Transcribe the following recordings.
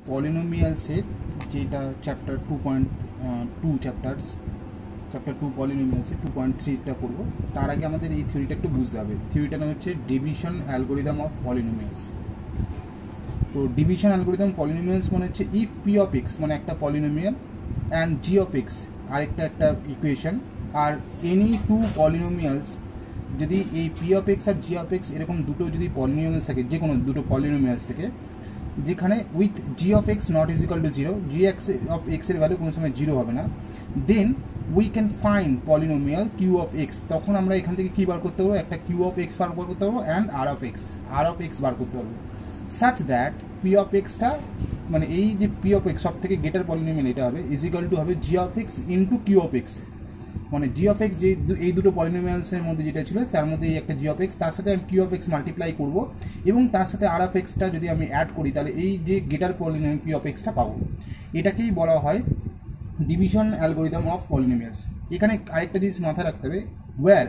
পলিনোমিয়ালসের যেটা chapter 2.2 chapter 2 পলিনোমিয়ালসে 2.3টা করবো। তার আগে আমাদের এই থিওরিটা একটু বুঝতে হবে। থিওরিটা নাম হচ্ছে ডিভিশন অ্যালগোরিদম অফ পলিনোমিয়ালস। তো ডিভিশন অ্যালগোরিদম পলিনোমিয়ালস মানে হচ্ছে ইফ পি অফ এক্স মানে একটা polynomial and G of X আরেকটা ইকুয়েশন, আর এনি টু পলিনোমিয়ালস, যদি এই পি অফ এক্স আর জি অফ এক্স এরকম দুটো যদি পলিনোমিয়ালস থাকে, যে কোনো দুটো পলিনোমিয়ালস থেকে, যেখানে with G of X not is equal to zero, G X of এক্সের ভ্যালু কোনো সময় জিরো হবে না, then we can find polynomial Q of X. তখন আমরা এখান থেকে কী বার করতে পারবো? একটা কিউ অফ এক্স বার করতে পারবো and R of x bar করতে পারবো, such that P of extra মানে এই যে পি অফ এক্স সব থেকে গেটার পলিনোমিয়াল এটা হবে ইজ ইকাল টু হবে g of x into Q of x. মানে জি অফ এক্স যে এই দুটো পলিনোমিয়ালসের মধ্যে যেটা ছিল তার মধ্যে এই একটা জি অফ এক্স, তার সাথে আমি কিউ অফ এক্স মাল্টিপ্লাই করবো এবং তার সাথে আর অফ এক্সটা যদি আমি অ্যাড করি তাহলে এই যে গেটার পলিনোমিয়াল কিউ অফ এক্সটা পাবো। এটাকেই বলা হয় ডিভিশন অ্যালগোরিদম অফ পলিনোমিয়ালস। এখানে আরেকটা জিনিস মাথায় রাখতে হবে, where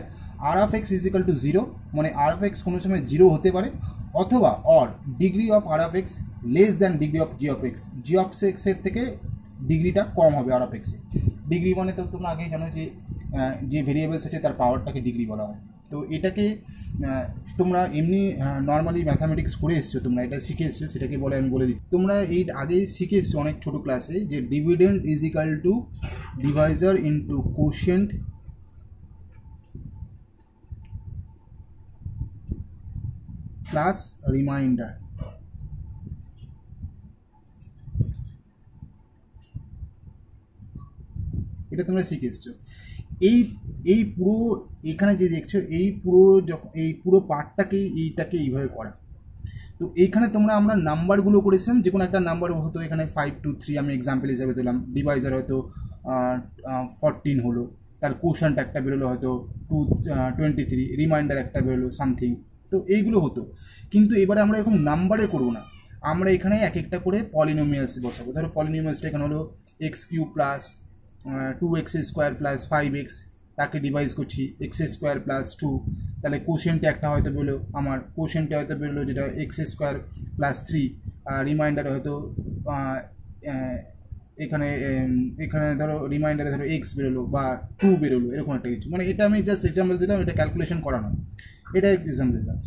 R of x is equal to zero, মানে আর অফ এক্স কোনো সময় জিরো হতে পারে, অথবা or degree of R of X less than degree of G of X, G of এক্সের থেকে ডিগ্রিটা কম হবে আর অফ এক্সে। ডিগ্রি মানে তো তোমরা আগেই জানো যে ভেরিয়েবলস আছে তার পাওয়ারটাকে ডিগ্রি বলা হয়। তো এটাকে তোমরা এমনি নর্মালি ম্যাথামেটিক্স করে এসছো, তোমরা এটা শিখে এসছো, সেটাকে বলে আমি বলে দিই। তোমরা এই আগেই শিখে এসছো অনেক ছোটো ক্লাসে যে dividend is equal two Deviser into quotient plus reminder. এটা তোমরা শিখে এসছো। এই পুরো এখানে যে দেখছো এই পুরো পার্টটাকেই এইটাকে এইভাবে করা। তো এইখানে আমরা নাম্বারগুলো করেছিলাম, যে কোনো একটা নাম্বার হতো এখানে 5 2 3 আমি এক্সাম্পল হিসাবে দিলাম, ডিভাইজার হয়তো 14 হলো, তার কোশান্ট একটা বেরোলো হয়তো 23, রিমাইন্ডার একটা বেরোলো সামথিং। তো এইগুলো হতো, কিন্তু এবারে আমরা এরকম নাম্বারে করবো না, আমরা এখানে এক একটা করে পলিনোমিয়ালস বসাবো। ধরো পলিনোমিয়ালসটা এখানে হলো x cube plus 2x square plus 5x, তাকে ডিভাইড করছি এক্স স্কোয়ার প্লাস 2, তাহলে কোশেন্টে একটা হয়তো বেরোলো, আমার কোশেন্টে হয়তো বেরোলো যেটা এক্স স্কোয়ার প্লাস 3, রিমাইন্ডারে হয়তো এখানে ধরো রিমাইন্ডারে ধরো এক্স বেরোলো বা 2 বেরোলো, এরকম একটা কিছু। মানে এটা আমি জাস্ট এক্সাম্পল দিলাম, এটা ক্যালকুলেশন করা নয়, এটা এক্সাম্পল দিলাম।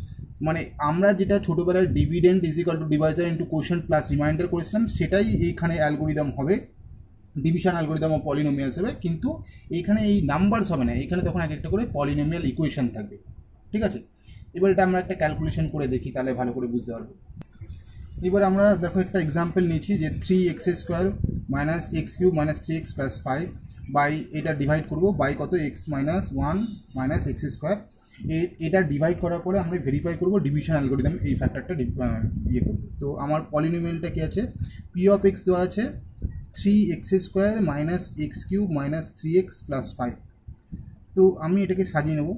মানে আমরা যেটা ছোটোবেলায় dividend is equal two Deviser into quotient plus reminder করেছিলাম, সেটাই এইখানে অ্যালগোরিদম হবে, ডিভিশন অ্যালগোরিদম অফ পলিনোমিয়ালস হবে। কিন্তু এইখানে এই নাম্বারস হবে না, এখানে তখন এক একটা করে পলিনোমিয়াল ইকুয়েশন থাকবে। ঠিক আছে, এবার এটা আমরা একটা ক্যালকুলেশন করে দেখি, তাহলে ভালো করে বুঝতে পারবো। এবার আমরা দেখো একটা এক্সাম্পল নিচ্ছি যে 3x square minus X cube minus 3x plus 5 by এটা ডিভাইড করবো বাই কত x minus 1 minus x square. এটা ডিভাইড করার পরে আমরা ভেরিফাই করবো ডিভিশন অ্যালগোরিদম এই ফ্যাক্টরটা ইয়ে করবো। তো আমার পলিনোমিয়ালটা কি আছে, পি অফ এক্স দেওয়া আছে 3x square minus X cube minus 3x plus 5। তো আমি এটাকে সাজিয়ে নেবো,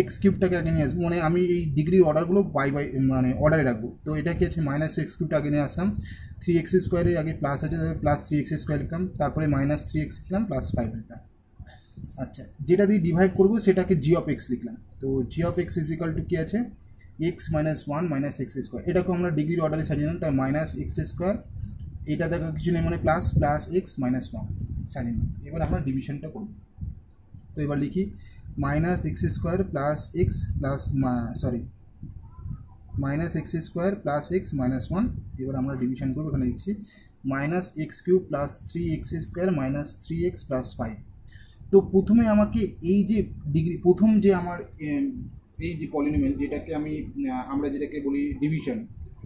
এক্স কিউবটাকে আগে নিয়ে আসবো, মানে আমি এই ডিগ্রির অর্ডারগুলো বাই মানে অর্ডারে রাখবো। তো এটা কি আছে, মাইনাস এক্স কিউবটা আগে নিয়ে আসলাম, 3x স্কোয়ারে আগে প্লাস আছে প্লাস 3x স্কোয়ার লিখলাম, তারপরে মাইনাস 3x লিখলাম প্লাস 5 লিখলাম। আচ্ছা, যেটা দিয়ে ডিভাইড করবো সেটাকে জি অফ এক্স লিখলাম। তো g of x is equal to কী আছে, x minus 1 minus x square, এটাকে আমরা ডিগ্রির অর্ডারে সাজিয়ে নিলাম, তার মাইনাস এক্স স্কোয়ার, এটা দেখা কিছু নেই মানে প্লাস প্লাস এক্স মাইনাস 1 সাজিয়ে নিলাম। এবার আমরা ডিভিশনটা করব। তো এবার লিখি minus x square plus x plus minus x square plus x minus 1। এবার আমরা ডিভিশন করবো, এখানে লিখছি minus X cube plus 3x square minus 3x plus 5। তো প্রথমে আমাকে এই যে প্রথম যে আমার এই যে পলিনোমিয়াল যেটাকে আমরা যেটাকে বলি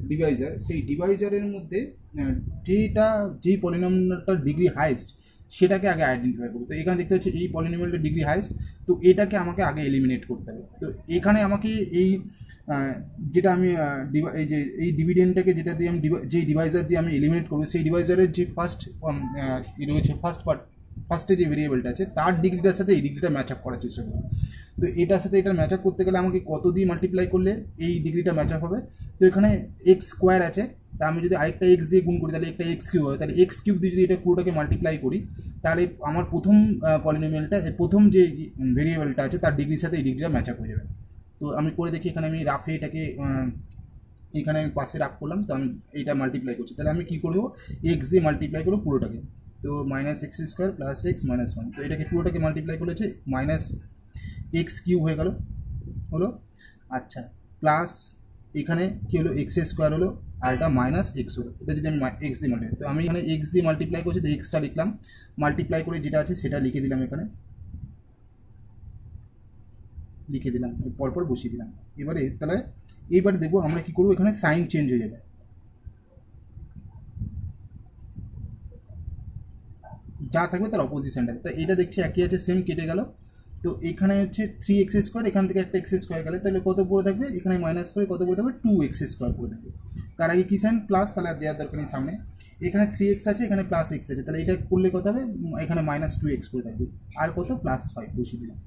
ডিভাইজার, সেই ডিভাইজারের মধ্যে যেই পলিনোমিয়ালটার ডিগ্রি হাইয়েস্ট সেটাকে আগে আইডেন্টিফাই করবো। তো এখানে দেখতে হচ্ছে এই পলিনোমিয়ালটার ডিগ্রি হাইয়েস্ট, তো এটাকে আমাকে আগে এলিমিনেট করতে হবে। তো এখানে আমাকে এই যেটা আমি এই ডিভিডেন্ডটাকে যেটা দিয়ে আমি যেই ডিভাইজার দিয়ে আমি এলিমিনেট করবো, সেই ডিভাইজারের যে রয়েছে ফার্স্টে যে ভেরিয়েবলটা আছে তার ডিগ্রিটার সাথে এই ডিগ্রিটা ম্যাচ আপ করার চেষ্টা করবো। তো এটার সাথে এটা ম্যাচ আপ করতে গেলে আমাকে কত দিয়ে মাল্টিপ্লাই করলে এই ডিগ্রিটা ম্যাচ আপ হবে। তো এখানে এক্স স্কোয়ার আছে, তা আমি যদি আরেকটা এক্স দিয়ে গুণ করি তাহলে একটা এক্স কিউব হবে, তাহলে এক্স কিউব দিয়ে যদি এটা পুরোটাকে মাল্টিপ্লাই করি তাহলে আমার প্রথম পলিনোমিয়ালটা প্রথম যে ভেরিয়েবলটা আছে তার ডিগ্রির সাথে এই ডিগ্রিটা ম্যাচ আপ হয়ে যাবে। তো আমি করে দেখি, এখানে আমি রাফে এটাকে এখানে আমি পাশে রাখ করলাম, তো আমি এইটা মাল্টিপ্লাই করছি, তাহলে আমি কী করবো এক্স দিয়ে মাল্টিপ্লাই করবো পুরোটাকে। তো minus x square plus x minus one, তো এটাকে পুরোটাকে মাল্টিপ্লাই করেছে মাইনাস এক্স কিউব হয়ে গেল হলো। আচ্ছা প্লাস এখানে কী হলো এক্স স্কোয়ার হলো, আর এটা মাইনাস এক্স হলো। এটা যদি আমি এক্স দিয়ে মাল্টিপ্লাই, তো আমি এখানে এক্স দিয়ে মাল্টিপ্লাই করছি, তো এক্সটা লিখলাম, মাল্টিপ্লাই করে যেটা আছে সেটা লিখে দিলাম, এখানে লিখে দিলাম, পরপর বসিয়ে দিলাম। এবারে তাহলে এইবারে দেখবো আমরা কি করবো, এখানে সাইন চেঞ্জ হয়ে যাবে, যা থাকবে তার অপোজিশনটা। তো এটা দেখছি একই আছে, সেম কেটে গেল। তো এখানে হচ্ছে 3x স্কোয়ার, এখান থেকে একটা এক্স স্কোয়ার গেলে তাহলে কত পড়ে থাকবে, এখানে মাইনাস করে কত পড়ে থাকবে 2x স্কোয়ার পড়ে থাকবে। তার আগে কি সাইন প্লাস, তাহলে আর দেওয়ার দরকার নেই সামনে। এখানে 3x আছে, এখানে প্লাস এক্স আছে, তাহলে এটা করলে কত হবে, এখানে মাইনাস 2x পড়ে থাকবে, আর কত প্লাস 5 বসিয়ে দিলাম।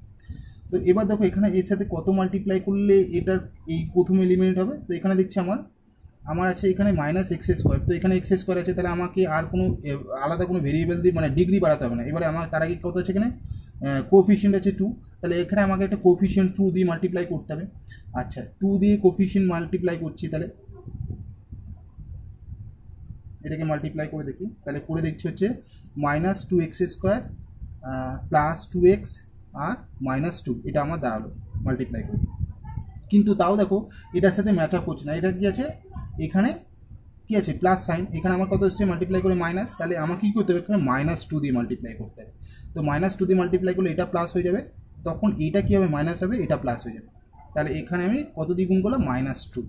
তো এবার দেখো এখানে এর সাথে কত মাল্টিপ্লাই করলে এটার এই প্রথম এলিমেন্ট হবে। তো এখানে দেখছি আমার আছে এখানে মাইনাস এক্স স্কোয়ার, তো এখানে এক্স স্কোয়ার আছে, তাহলে আমাকে আর কোনো আলাদা কোনো ভেরিয়েবল দিয়ে মানে ডিগ্রি বাড়াতে হবে না। এবারে আমার তার আগে কত আছে, এখানে কোফিশিয়েন্ট আছে 2, তাহলে এখানে আমাকে একটা কোফিশিয়েন্ট 2 দিয়ে মাল্টিপ্লাই করতে হবে। আচ্ছা 2 দিয়ে কোফিশিয়েন্ট মাল্টিপ্লাই করছি, তাহলে এটাকে মাল্টিপ্লাই করে দেখি, তাহলে করে দেখছি হচ্ছে minus 2x square plus 2x আর মাইনাস 2, এটা আমার দাঁড়ালো মাল্টিপ্লাই করে। কিন্তু তাও দেখো এটার সাথে ম্যাচ আপ করছে না, এটা কি আছে এখানে কি আছে প্লাস সাইন, এখানে আমার কত এসছে মাল্টিপ্লাই করে মাইনাস, তাহলে আমাকে কী করতে হবে এখানে মাইনাস 2 দিয়ে মাল্টিপ্লাই করতে হবে। তো মাইনাস 2 দিয়ে মাল্টিপ্লাই করলে এটা প্লাস হয়ে যাবে, তখন এটা কী হবে মাইনাস হবে, এটা প্লাস হয়ে যাবে। তাহলে এখানে আমি কত দিয়ে গুণ করলাম মাইনাস 2,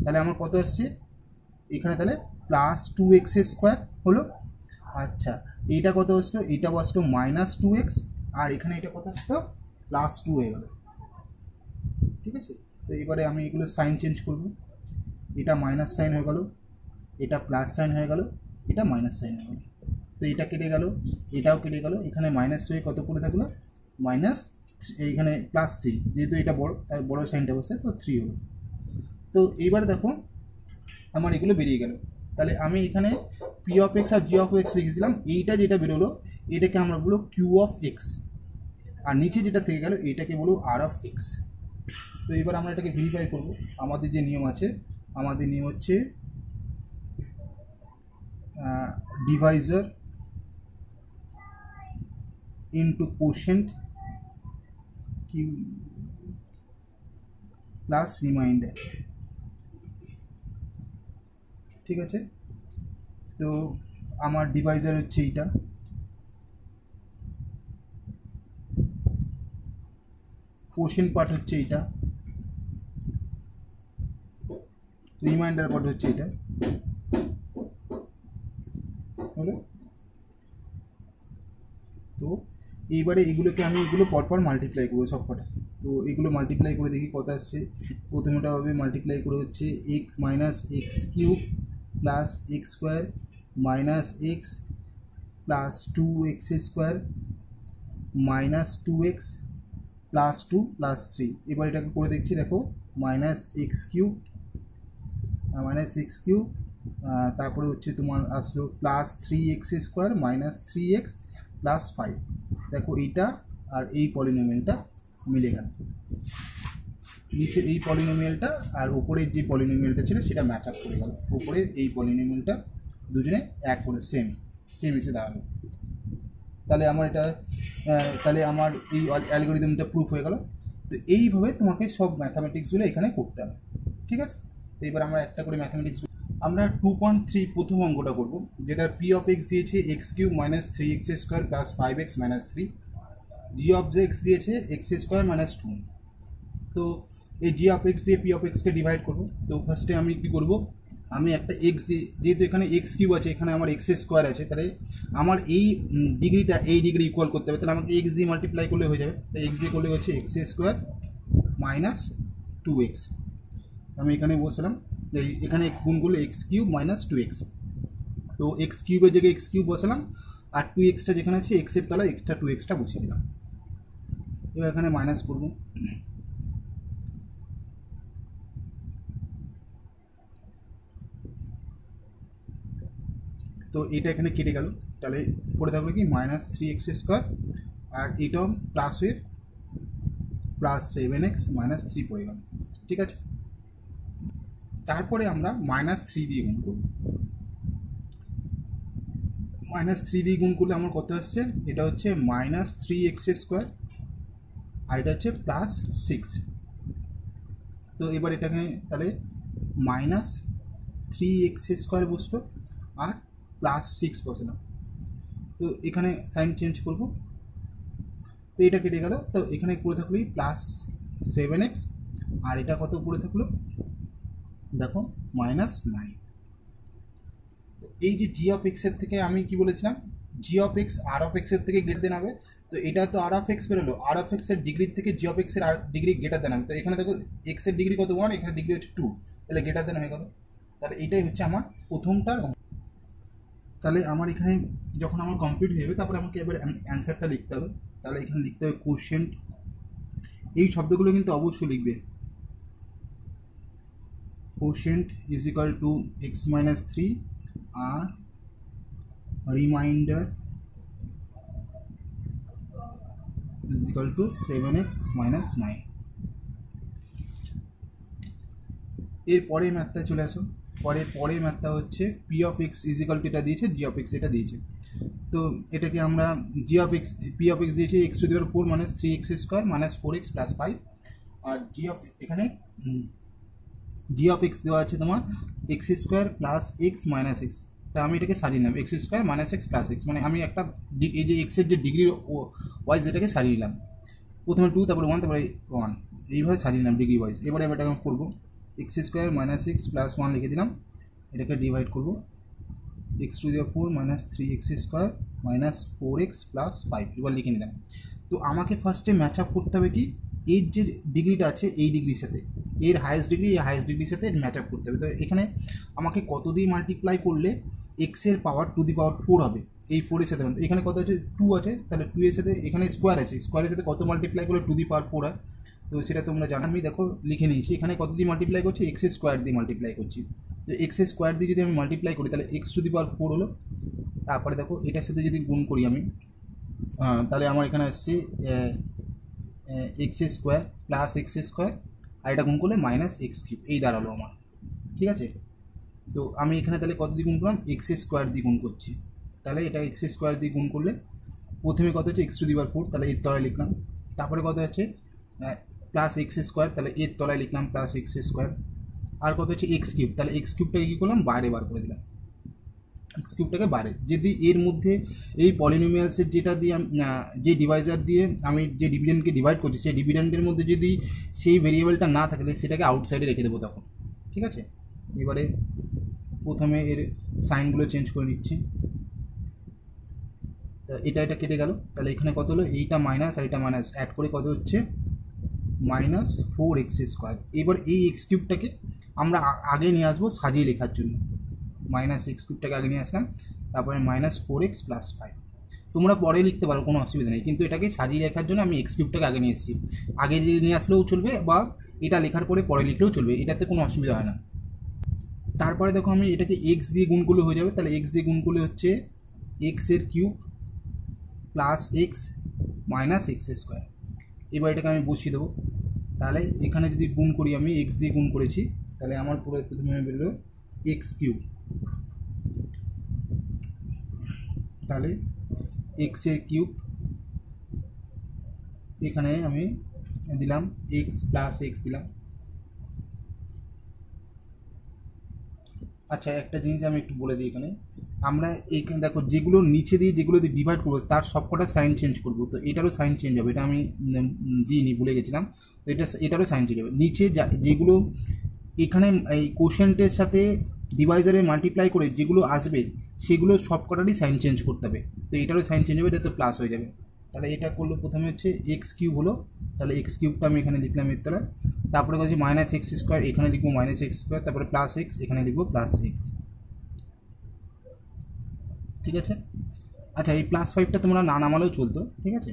তাহলে আমার কত আসছে এখানে তাহলে প্লাস 2x স্কোয়ার হলো। আচ্ছা এইটা কত আসলো, এইটা আসলো মাইনাস 2x, আর এখানে এটা কত আসলো প্লাস 2 হয়ে গেল। ঠিক আছে, তো এবারে আমি এগুলো সাইন চেঞ্জ করব, এটা মাইনাস সাইন হয়ে গেল, এটা প্লাস সাইন হয়ে গেল, এটা মাইনাস সাইন হয়ে গেল। তো এটা কেটে গেল, এটাও কেটে গেল, এখানে মাইনাস হয়ে কত করে থাকলো মাইনাস, এইখানে প্লাস 3, যেহেতু এটা বড় তাই বড় সাইনটা বসে, তো 3 হলো। তো এইবার দেখো আমার এগুলো বেরিয়ে গেল, তাহলে আমি এখানে পি অফ এক্স আর জি অফ এক্স লিখেছিলাম, এইটা যেটা বেরোলো এটাকে আমরা বলবো কিউ অফ এক্স, আর নিচে যেটা থেকে গেল এইটাকে বলবো আর অফ এক্স। তো এবার আমরা এটাকে ভেরিফাই করব। আমাদের যে নিয়ম আছে, আমাদের নিয়ম হচ্ছে divisor into quotient Q plus remainder. ঠিক আছে, তো আমার ডিভাইজার হচ্ছে এইটা, কোশেন্ট পার্ট হচ্ছে এইটা, রিমাইন্ডার পার্ট হচ্ছে এটা হলো। তো এইবারে এগুলোকে আমি এগুলো পরপর মাল্টিপ্লাই করবো সব কটা। তো এগুলো মাল্টিপ্লাই করে দেখি কত আসছে। প্রথমেটা হবে মাল্টিপ্লাই করে হচ্ছে x minus X cube plus x square minus x plus 2x square minus 2x plus 2 plus 3। এবার এটাকে করে দেখছি, দেখো মাইনাস এক্স কিউব তারপরে হচ্ছে তোমার আসলো plus 3x square minus 3x plus 5। দেখো এইটা আর এই পলিনোমিয়ালটা মিলে গেল, নিচে এই পলিনোমিয়ালটা আর উপরের যে পলিনোমিয়ালটা ছিল সেটা ম্যাচ আপ করে গেল, উপরে এই পলিনোমিয়ালটা দুজনে এক করে সেম এসে দাঁড়ালো। তাহলে আমার এটা তাহলে আমার এই অ্যালগরিদমটা প্রুফ হয়ে গেল। তো এইভাবে তোমাকে সব ম্যাথামেটিক্সগুলো এখানে করতে হবে। ঠিক আছে, তো এবার আমরা একটা করে ম্যাথামেটিক্স, আমরা 2.3 প্রথম অঙ্কটা করব, যেটা পি অফ এক্স দিয়েছে x cube minus 3x square plus 5x minus 3, G of x দিয়েছে এক্স স্কোয়ার মাইনাস 2। তো এই জি অফ এক্স দিয়ে পি অফ এক্সকে ডিভাইড করবো। তো ফার্স্টে আমি কী করবো, আমি একটা এক্স দিয়ে, যেহেতু এখানে এক্স কিউব আছে এখানে আমার এক্স স্কোয়ার আছে, তাহলে আমার এই ডিগ্রিটা এই ডিগ্রি ইকুয়াল করতে হবে, তাহলে আমাকে এক্স দিয়ে মাল্টিপ্লাই করলে হয়ে যাবে। তাই এক্স দিয়ে করলে হচ্ছে এক্স স্কোয়ার মাইনাস 2x। আমি এখানে বসলাম, এখানে গুণ করলে এক্স কিউব মাইনাস 2x, তো এক্স কিউবের জায়গায় এক্স কিউব বসালাম, আর 2xটা যেখানে আছে এক্সের তলায় এক্সট্রা 2xটা বসিয়ে দিলাম। এবার এখানে মাইনাস করবো, তো এটা এখানে কেটে গেল, তাহলে পড়ে থাকলো কি মাইনাস 3x স্কোয়ার, আর এটাও প্লাস হয়ে প্লাস 7x মাইনাস 3 পড়ে গেল। ঠিক আছে, তারপরে আমরা -3 দিয়ে গুণ করব। -3 দিয়ে গুণ করলে আমার কত আসছে, এটা হচ্ছে -3x², আর এটা হচ্ছে +6। তো এবার এটাকে তাহলে -3x² বসলো আর +6 বসালাম। তো এখানে সাইন চেঞ্জ করব, তো এটা কেটে গেল। তো এখানে পড়ে থাকলো +7x, আর এটা কত পড়ে থাকলো দেখো -9। এই যে g(x) এর থেকে আমি কি বলেছিলাম, g(x) r(x) এর থেকে গ্রেটার দেন হবে। তো এটা তো r(x) বেরোলো, r(x) এর ডিগ্রি থেকে g(x) এর ডিগ্রি গ্রেটার দেন হবে। তো এখানে দেখো x এর ডিগ্রি কত 1, এখানে ডিগ্রি হচ্ছে 2, তাহলে গ্রেটার দেন হয়ে গেল। তাহলে এইটাই হচ্ছে আমার প্রথমটার। তাহলে আমার এখানে যখন আমার কমপ্লিট হয়ে যাবে, তারপরে আমাকে এবার অ্যান্সারটা লিখতে হবে। তাহলে এখানে লিখতে হবে কোশ্চেন্ট, এই শব্দগুলো কিন্তু অবশ্যই লিখবে। Quotient is equal to x-3 আর remainder is equal to 7x-9। এর পরের ম্যাথটা চলে আসো। পরের ম্যাথটা হচ্ছে p(x) ইজ ইকুয়াল টু এটা দিয়েছে, g(x) এটা দিয়েছে। তো এটাকে আমরা p(x) দিয়েছে x⁴ মানে 3x² মানে 4x + 5, আর এখানে g(x) দেওয়া আছে তোমার x² + x - x। তা আমি এটাকে সারিয়ে নিলাম x² - x + x, মানে আমি একটা এই যে x এর যে ডিগ্রি ওয়াইজ এটাকে সারিয়ে নিলাম। প্রথমে 2, তারপরে 1, তারপরে 1, এইভাবে সারিয়ে নিলাম ডিগ্রি ওয়াইজ। এবারে এটাকে আমি করবো x² - x + 1 লিখে দিলাম, এটাকে ডিভাইড করবো x⁴ - 3x² - 4x + 5, এবার লিখে নিলাম। তো আমাকে ফার্স্টে ম্যাচ আপ করতে হবে কি, এর যে ডিগ্রিটা আছে এই ডিগ্রির সাথে, এর হায়েস্ট ডিগ্রি এই হায়েস্ট ডিগ্রির সাথে ম্যাচ আপ করতে হবে। তো এখানে আমাকে কত দিয়ে মাল্টিপ্লাই করলে x এর পাওয়ার টু দি পাওয়ার 4 হবে, এই 4 এর সাথে। এখানে কত আছে 2 আছে, তাহলে 2 এর সাথে এখানে স্কোয়ার আছে, স্কোয়ারের সাথে কত মাল্টিপ্লাই করলে টু দি পাওয়ার 4 হয়, তো সেটা তোমরা জানো। আমি দেখো লিখে নিয়েছি, এখানে কত দিয়ে মাল্টিপ্লাই করছি, x² দিয়ে মাল্টিপ্লাই করছি। তো x² দিয়ে যদি আমি মাল্টিপ্লাই করি তাহলে x⁴ হলো। তারপরে দেখো এটার সাথে যদি গুণ করি আমি, তাহলে আমার এখানে আসছে x² + x², আর এটা গুণ করলে -x³ এই দাঁড়ালো আমার, ঠিক আছে। তো আমি এখানে তাহলে কত দিয়ে গুণ করলাম, x² দিয়ে গুণ করছি। তাহলে এটা x² দিয়ে গুণ করলে প্রথমে কত হচ্ছে x⁴, তাহলে এর তলায় লিখলাম। তারপরে কত হচ্ছে +x², তাহলে এর তলায় লিখলাম +x²। আর কত হচ্ছে x³, তাহলে x³টাকে কী করলাম, বাইরে বার করে দিলাম, x³ বাইরে। যদি এর মধ্যে এই পলিনোমিয়ালসের যেটা দিয়ে যে ডিভাইজার দিয়ে আমি যে ডিভিডেন্ডকে ডিভাইড করছি, সেই ডিভিডেন্ডের মধ্যে যদি সেই ভেরিয়েবলটা না থাকে তাহলে সেটাকে আউটসাইডে রেখে দেবো তখন, ঠিক আছে। এবারে প্রথমে এর সাইনগুলো চেঞ্জ করে নিচ্ছি। এটা কেটে গেল, তাহলে এখানে কত হলো, এইটা মাইনাস আর এটা মাইনাস অ্যাড করে কত হচ্ছে -4x²। এবার এই x³ আমরা আগে নিয়ে আসবো সাজিয়ে লেখার জন্য, -x³ আগে নিয়ে আসলাম, তারপরে -4x + 5। তোমরা পরে লিখতে পারো, কোনো অসুবিধা নেই, কিন্তু এটাকে সাজিয়ে লেখার জন্য আমি x³ আগে নিয়ে এসেছি। আগে নিয়ে আসলেও চলবে, বা এটা লেখার পরে লিখলেও চলবে, এটাতে কোনো অসুবিধা হয় না। তারপরে দেখো আমি এটাকে x দিয়ে গুণ করলে হয়ে যাবে। তাহলে x দিয়ে গুণ করলে হচ্ছে x³ + x - x²। এবার এটাকে আমি বসিয়ে দেবো। তাহলে এখানে যদি গুণ করি, আমি x দিয়ে গুণ করেছি, তাহলে আমার পুরো প্রথমে বেরোলো x³, তাহলে x³ এখানে আমি দিলাম x + x দিলাম। আচ্ছা, একটা জিনিস আমি একটু বলে দিই, এখানে আমরা এইখানে দেখো যেগুলো নিচে দিয়ে যেগুলো দিয়ে ডিভাইড করবো তার সবকটা সাইন চেঞ্জ করবো। তো এটারও সাইন চেঞ্জ হবে, এটা আমি দিইনি, ভুলে গেছিলাম। তো এটারও সাইন চেঞ্জ হবে। নিচে যেগুলো এখানে এই কোশ্চেন্টের সাথে ডিভাইজারে মাল্টিপ্লাই করে যেগুলো আসবে সেগুলো সবকটারই সাইন চেঞ্জ করতে হবে। তো এটারও সাইন চেঞ্জ হবে, এটা তো প্লাস হয়ে যাবে। তাহলে এটা করলো প্রথমে হচ্ছে x³ হলো, তাহলে x³ আমি এখানে লিখলাম এর তলায়। তারপরে হচ্ছে -x², এখানে লিখবো -x², তারপরে +x, এখানে লিখবো +x, ঠিক আছে। আচ্ছা, এই +5টা তোমরা না নামালেও চলতো, ঠিক আছে।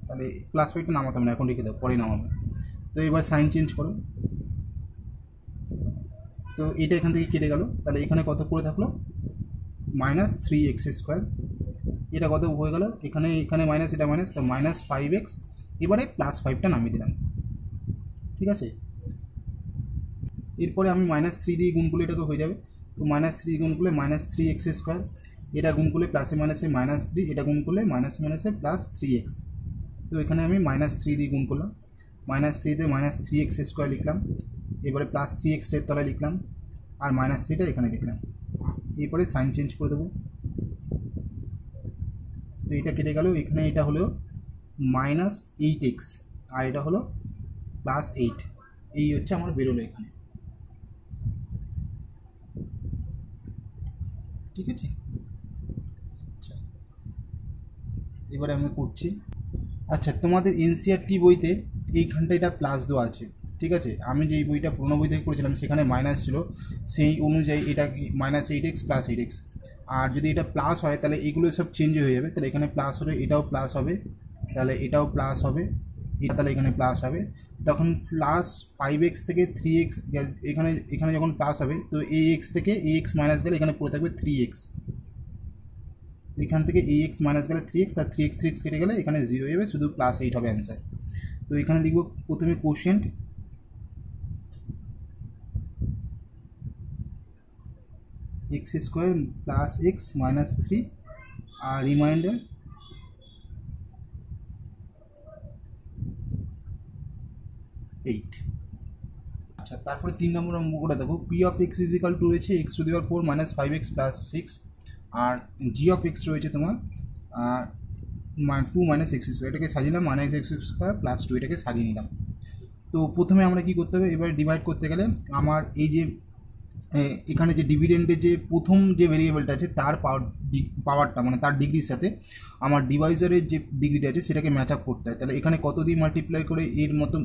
তাহলে +5টা নামাতাম না, এখন রেখে দাও, পরে নামাবে। তো এবার সাইন চেঞ্জ করো। তো এটা এখান থেকে কেটে গেল, তাহলে এখানে কত করে থাকলো -3x²। এটা কত হয়ে গেল, এখানে মাইনাস, এটা মাইনাস, তো -5x। এবারে +5টা নামিয়ে দিলাম, ঠিক আছে। এরপরে আমি -3 দিয়ে গুণ করলে এটা তো হয়ে যাবে। তো -3 গুণ করলে -3x স্কোয়ার, এটা গুণ করলে প্লাসে মাইনাসে -3, এটা গুণ করলে মাইনাসে মাইনাসে +3x। তো এখানে আমি -3 দিয়ে গুণ করলাম, -3 দিয়ে -3x স্কোয়ার লিখলাম, এবারে +3x এর তলায় লিখলাম, আর -3টা এখানে লিখলাম। এরপরে সাইন চেঞ্জ করে দেবো, তো এটা কেটে গেল। এখানে এটা হলো -8x আর এটা হলো +8, এই হচ্ছে আমার বেরোলো এখানে। ঠিক আছে, আচ্ছা এবারে আমি করছি। আচ্ছা, তোমাদের এনসিইআরটি বইতে এইখানটা এটা প্লাস দেওয়া আছে, ঠিক আছে। আমি যেই বইটা পুরোনো বই থেকে করেছিলাম সেখানে মাইনাস ছিল, সেই অনুযায়ী এটা কি -8x +8x। আর যদি এটা প্লাস হয় তাহলে এগুলো সব চেঞ্জ হয়ে যাবে, তাহলে এখানে প্লাস হলে এটাও প্লাস হবে, তাহলে এটাও প্লাস হবে, এটা তাহলে এখানে প্লাস হবে। তখন +5x থেকে 3x, এখানে এখানে যখন প্লাস হবে তো ax থেকে ax মাইনাস গেলে এখানে পড়ে থাকবে 3x, এখান থেকে ax মাইনাস গেলে 3x, আর 3x কেটে গেলে এখানে 0 যাবে, শুধু +8 হবে অ্যান্সার। তো এখানে লিখব প্রথমে কোশ্চেন্ট, x² + x - 3 আর রিমাইন্ডার আচ্ছা, তারপরে 3 নম্বর অঙ্কটা দেখো, p(x) রয়েছে x⁴ - 5x + 6, আর g(x) রয়েছে তোমার 2 - x², এটাকে সাজিয়ে নিলাম -x² + 2, এটাকে সাজিয়ে নিলাম। তো প্রথমে আমরা কি করতে হবে, এবার ডিভাইড করতে গেলে আমার এই যে এখানে যে ডিভিডেন্ডের যে প্রথম যে ভেরিয়েবলটা আছে তার পাওয়ারটা মানে তার ডিগ্রির সাথে আমার ডিভাইজারের যে ডিগ্রিটা আছে সেটাকে ম্যাচ আপ করতে হয়। তাহলে এখানে কত দিয়ে মাল্টিপ্লাই করে এর মতো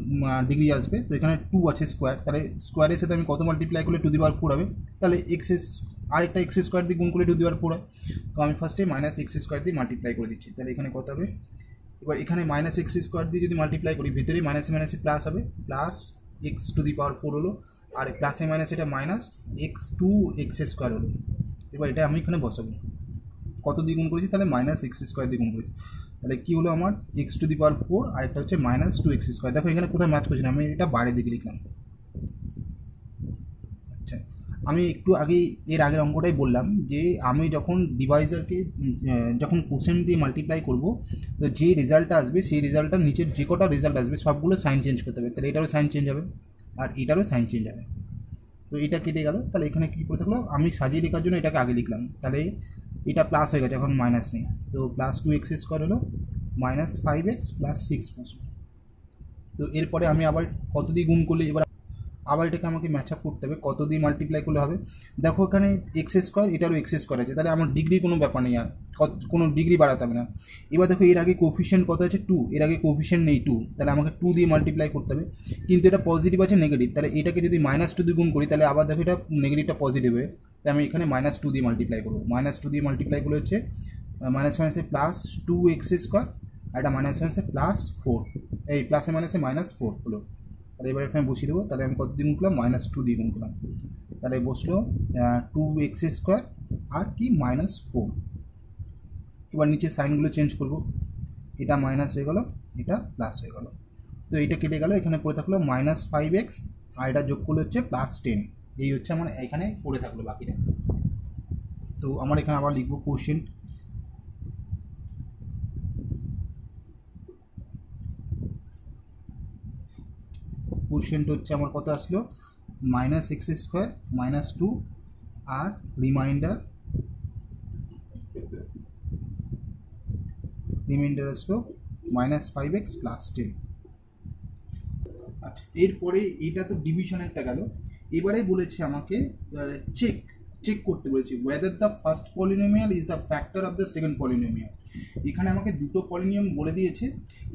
ডিগ্রি আসবে, তো এখানে 2 আছে স্কোয়ার, তাহলে স্কোয়ারের সাথে আমি কত মাল্টিপ্লাই করলে 2⁴ হবে, তাহলে আরেকটা x² দিয়ে গুণ করলে 2⁴ হয়। তো আমি ফার্স্টে -x² দিয়ে মাল্টিপ্লাই করে দিচ্ছি, তাহলে এখানে কত হবে, এবার এখানে -x² দিয়ে যদি মাল্টিপ্লাই করি ভিতরে মাইনাসে মাইনাসে প্লাস হবে, +x⁴ হলো, আর প্লাসে মাইনাস এটা -x² হলো। এবার এটা আমি এখানে বসাবো, কত দিয়ে গুণ করেছি, তাহলে -x² দিয়ে গুণ করেছি, তাহলে কী হলো আমার x⁴, আর একটা হচ্ছে -2x²। দেখো এখানে কোথাও ম্যাচ করছি না, আমি এটা বাইরের দিকে লিখলাম। আচ্ছা, আমি একটু আগে এর আগের অঙ্কটাই বললাম যে আমি যখন ডিভাইজারকে যখন কোশ্চেন দিয়ে মাল্টিপ্লাই করব, তো যে রেজাল্টটা আসবে সেই রেজাল্টটার নিচের যে কটা রেজাল্ট আসবে সবগুলো সাইন চেঞ্জ করতে হবে, তাহলে এটারও সাইন চেঞ্জ হবে আর এটারও সাইন চেঞ্জ হবে। তো এটা কেটে গেল, তাহলে এখানে কী করে থাকলো, আমি সাজিয়ে লেখার জন্য এটাকে আগে লিখলাম, তাহলে এটা প্লাস হয়ে গেছে, এখন মাইনাস নেই, তো +2x² হলো, -5x + 6 বসলো। তো এরপরে আমি আবার কত দিয়ে গুণ করলে এবার আবার এটাকে আমাকে ম্যাচ আপ করতে হবে, কত দিয়ে মাল্টিপ্লাই করলে হবে। দেখো এখানে x², এটারও x² আছে, তাহলে আমার ডিগ্রি কোনো ব্যাপার নেই, আর কোনো ডিগ্রি বাড়াতে হবে না। এবার দেখো এর আগে কোফিশিয়েন্ট কত আছে 2, এর আগে কোফিশিয়েন্ট নেই 2, তাহলে আমাকে 2 দিয়ে মাল্টিপ্লাই করতে হবে, কিন্তু এটা পজিটিভ আছে নেগেটিভ, তাহলে এটাকে যদি -2 দিয়ে গুণ করি তাহলে আবার দেখো এটা নেগেটিভটা পজিটিভ হয়ে, তাই আমি এখানে -2 দিয়ে মাল্টিপ্লাই করবো। -2 দিয়ে মাল্টিপ্লাই করলে হচ্ছে মাইনাসে +2x², আর এটা মাইনাসে +4, এই প্লাসে মাইনাসে -4 হলো। তাহলে এবার এখানে বসিয়ে দেবো, তাহলে আমি কত দিয়ে গুণ করলাম, -2 দিয়ে গুণ করলাম, তাহলে বসলো 2x² আর কি -4। এবার নিচে সাইনগুলো চেঞ্জ করব, এটা মাইনাস হয়ে গেল, এটা প্লাস হয়ে গেল, তো এটা কেটে গেল, এখানে পড়ে থাকলো -5x, আর এটা যোগ করলে হচ্ছে +10, এই হচ্ছে আমার এখানে পড়ে থাকলো বাকিটা। তো আমার এখানে আবার লিখবো কোশ্চেন্ট, কোশ্চেন্ট হচ্ছে আমার কত আসলো, -x² -2 আর রিমাইন্ডার আসলো -5x + 10। আচ্ছা, এরপরে এটা তো ডিভিশনেরটা গেল, এবারে বলেছে আমাকে চেক করতে বলেছি whether the first polynomial is the factor of the second polynomial. এখানে আমাকে দুটো পলিনোমিয়াল বলে দিয়েছে,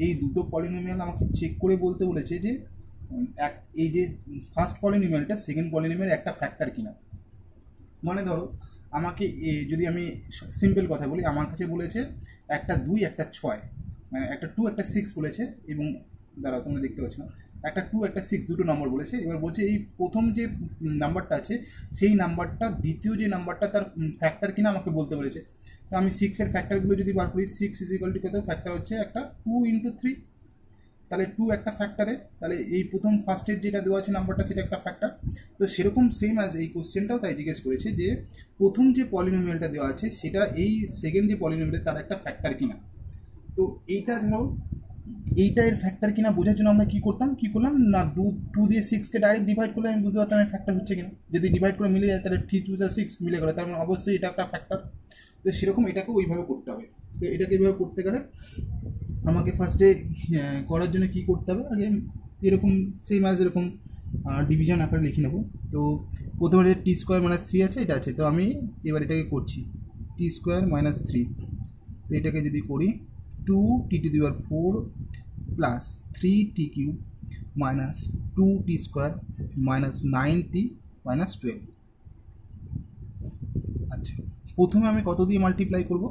এই দুটো পলিনোমিয়াল আমাকে চেক করে বলতে বলেছে যে এই যে ফার্স্ট পলিনোমিয়ালটা সেকেন্ড পলিনোমিয়াল একটা ফ্যাক্টর কিনা। মানে ধরো আমাকে যদি আমি সিম্পল কথা বলি, আমার কাছে বলেছে একটা 2 একটা 6, মানে একটা 2 একটা 6 বলেছে, এবং দাঁড়াও তোমরা দেখতে পাচ্ছ না, একটা 2 একটা 6 দুটো নম্বর বলেছে। এবার বলছে এই প্রথম যে নাম্বারটা আছে সেই নাম্বারটা দ্বিতীয় যে নাম্বারটা তার ফ্যাক্টর কিনা আমাকে বলতে বলেছে। তো আমি 6 এর ফ্যাক্টরগুলো যদি বার করি, 6 = কত, ফ্যাক্টর হচ্ছে একটা 2 × 3, তাহলে 2 একটা ফ্যাক্টরে, তাহলে এই প্রথম ফার্স্টের যেটা দেওয়া আছে নাম্বারটা সেটা একটা ফ্যাক্টর। তো সেরকম সেম অ্যাজ এই কোশ্চেনটাও তাই জিজ্ঞেস করেছে যে প্রথম যে পলিনোমিয়ালটা দেওয়া আছে সেটা এই সেকেন্ড যে পলিনোমিয়াল তার একটা ফ্যাক্টর কিনা। তো এইটা ধরো এইটা এর ফ্যাক্টর কিনা বোঝার জন্য আমরা কি করলাম না 2 দিয়ে 6কে ডাইরেক্ট ডিভাইড করলে আমি বুঝতে পারতাম এর ফ্যাক্টর হচ্ছে কিনা। যদি ডিভাইড করে মিলে যায় তাহলে 3 2 6 মিলে গেল, তার মানে অবশ্যই এটা একটা ফ্যাক্টর। তো সেরকম এটাকে ওইভাবে করতে হবে। তো এটাকে এইভাবে করতে গেলে আমাকে ফার্স্টে করার জন্য কি করতে হবে, আগে এরকম সেম অ্যাজ এরকম ডিভিশন আকারে লিখে নেব। তো প্রথমে টি স্কোয়ার মাইনাস 3 আছে, এটা আছে, তো আমি এবার এটাকে করছি টি স্কোয়ার মাইনাস 3। তো এটাকে যদি করি 2t⁴ plus 3t³ minus 2t² minus 9t minus 12। আচ্ছা, প্রথমে আমি কত দিয়ে মাল্টিপ্লাই করব?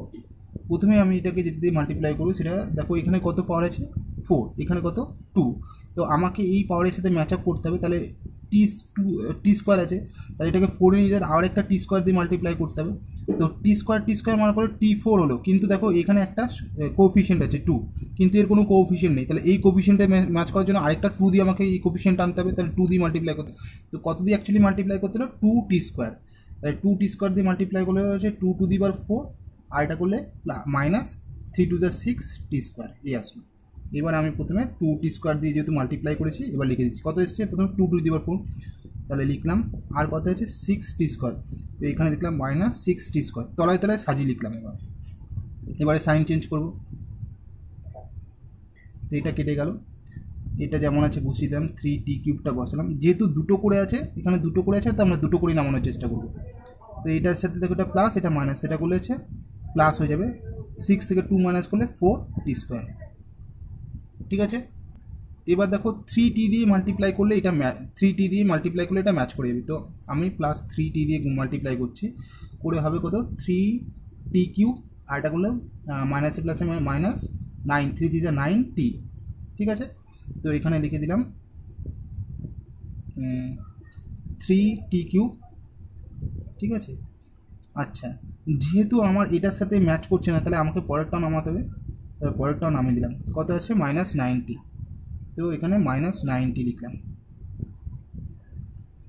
প্রথমে আমি এটাকে যেটা দিয়ে মাল্টিপ্লাই করবো সেটা দেখো, এখানে কত পাওয়ার আছে 4, এখানে কত 2। তো আমাকে এই পাওয়ারের সাথে ম্যাচ আপ করতে হবে। তাহলে টি স্কোয়ার আছে, তাহলে এটাকে 4 এ নিয়ে আর একটা টি স্কোয়ার দিয়ে মাল্টিপ্লাই করতে হবে। তো টি স্কোয়ার মানে করে t4 হলো, কিন্তু দেখো এখানে একটা কোফিশিয়েন্ট আছে 2, কিন্তু এর কোনো কোফিশিয়েন্ট নেই। তাহলে এই কোফিশিয়েন্টে ম্যাচ করার জন্য আরেকটা 2 দিয়ে আমাকে এই কোফিশিয়েন্ট আনতে হবে। তাহলে 2 দিয়ে মাল্টিপ্লাই করতে, তো কত দিয়ে অ্যাকচুয়ালি মাল্টিপ্লাই করতে হলো 2t²। তাহলে 2t² দিয়ে মাল্টিপ্লাই করলে হচ্ছে 2⁴, আর এটা করলে মাইনাস 3 2 6 t², এই আসলো। এবার আমি প্রথমে 2t² দিয়ে যেহেতু মাল্টিপ্লাই করেছি এবার লিখে দিচ্ছি কত এসছে, প্রথমে 2⁴, তাহলে লিখলাম, আর কত হচ্ছে 6t²। তো এখানে লিখলাম মাইনাস 6t², তলায় তলায় সাজিয়ে লিখলাম। এবারে সাইন চেঞ্জ করব। তো এটা কেটে গেল, এটা যেমন আছে বসিয়ে দিলাম, 3t³ বসালাম। যেহেতু দুটো করে আছে, এখানে দুটো করে আছে, তো আমরা দুটো করে নামানোর চেষ্টা করব। তো এটার সাথে দেখো এটা প্লাস, এটা মাইনাস, এটা করলে হচ্ছে প্লাস হয়ে যাবে। 6 থেকে 2 মাইনাস করলে 4t²। ঠিক আছে, এবার দেখো 3t দিয়ে মাল্টিপ্লাই করলে এটা 3t দিয়ে মাল্টিপ্লাই করলে এটা ম্যাচ করে যাবে। তো আমি প্লাস 3t দিয়ে মাল্টিপ্লাই করছি, করে হবে কত 3t³, আর এটা করলে মাইনাসে প্লাসে মাইনাস 9, 3 3 9t। ঠিক আছে, তো এখানে লিখে দিলাম 3t³। ঠিক আছে, আচ্ছা, যেহেতু আমার এটার সাথে ম্যাচ করছে না তাহলে আমাকে পরেরটাও নামাতে হবে। পরেরটাও নামিয়ে দিলাম, কত আছে মাইনাস 9t। তো এখানে মাইনাস 9t লিখলাম।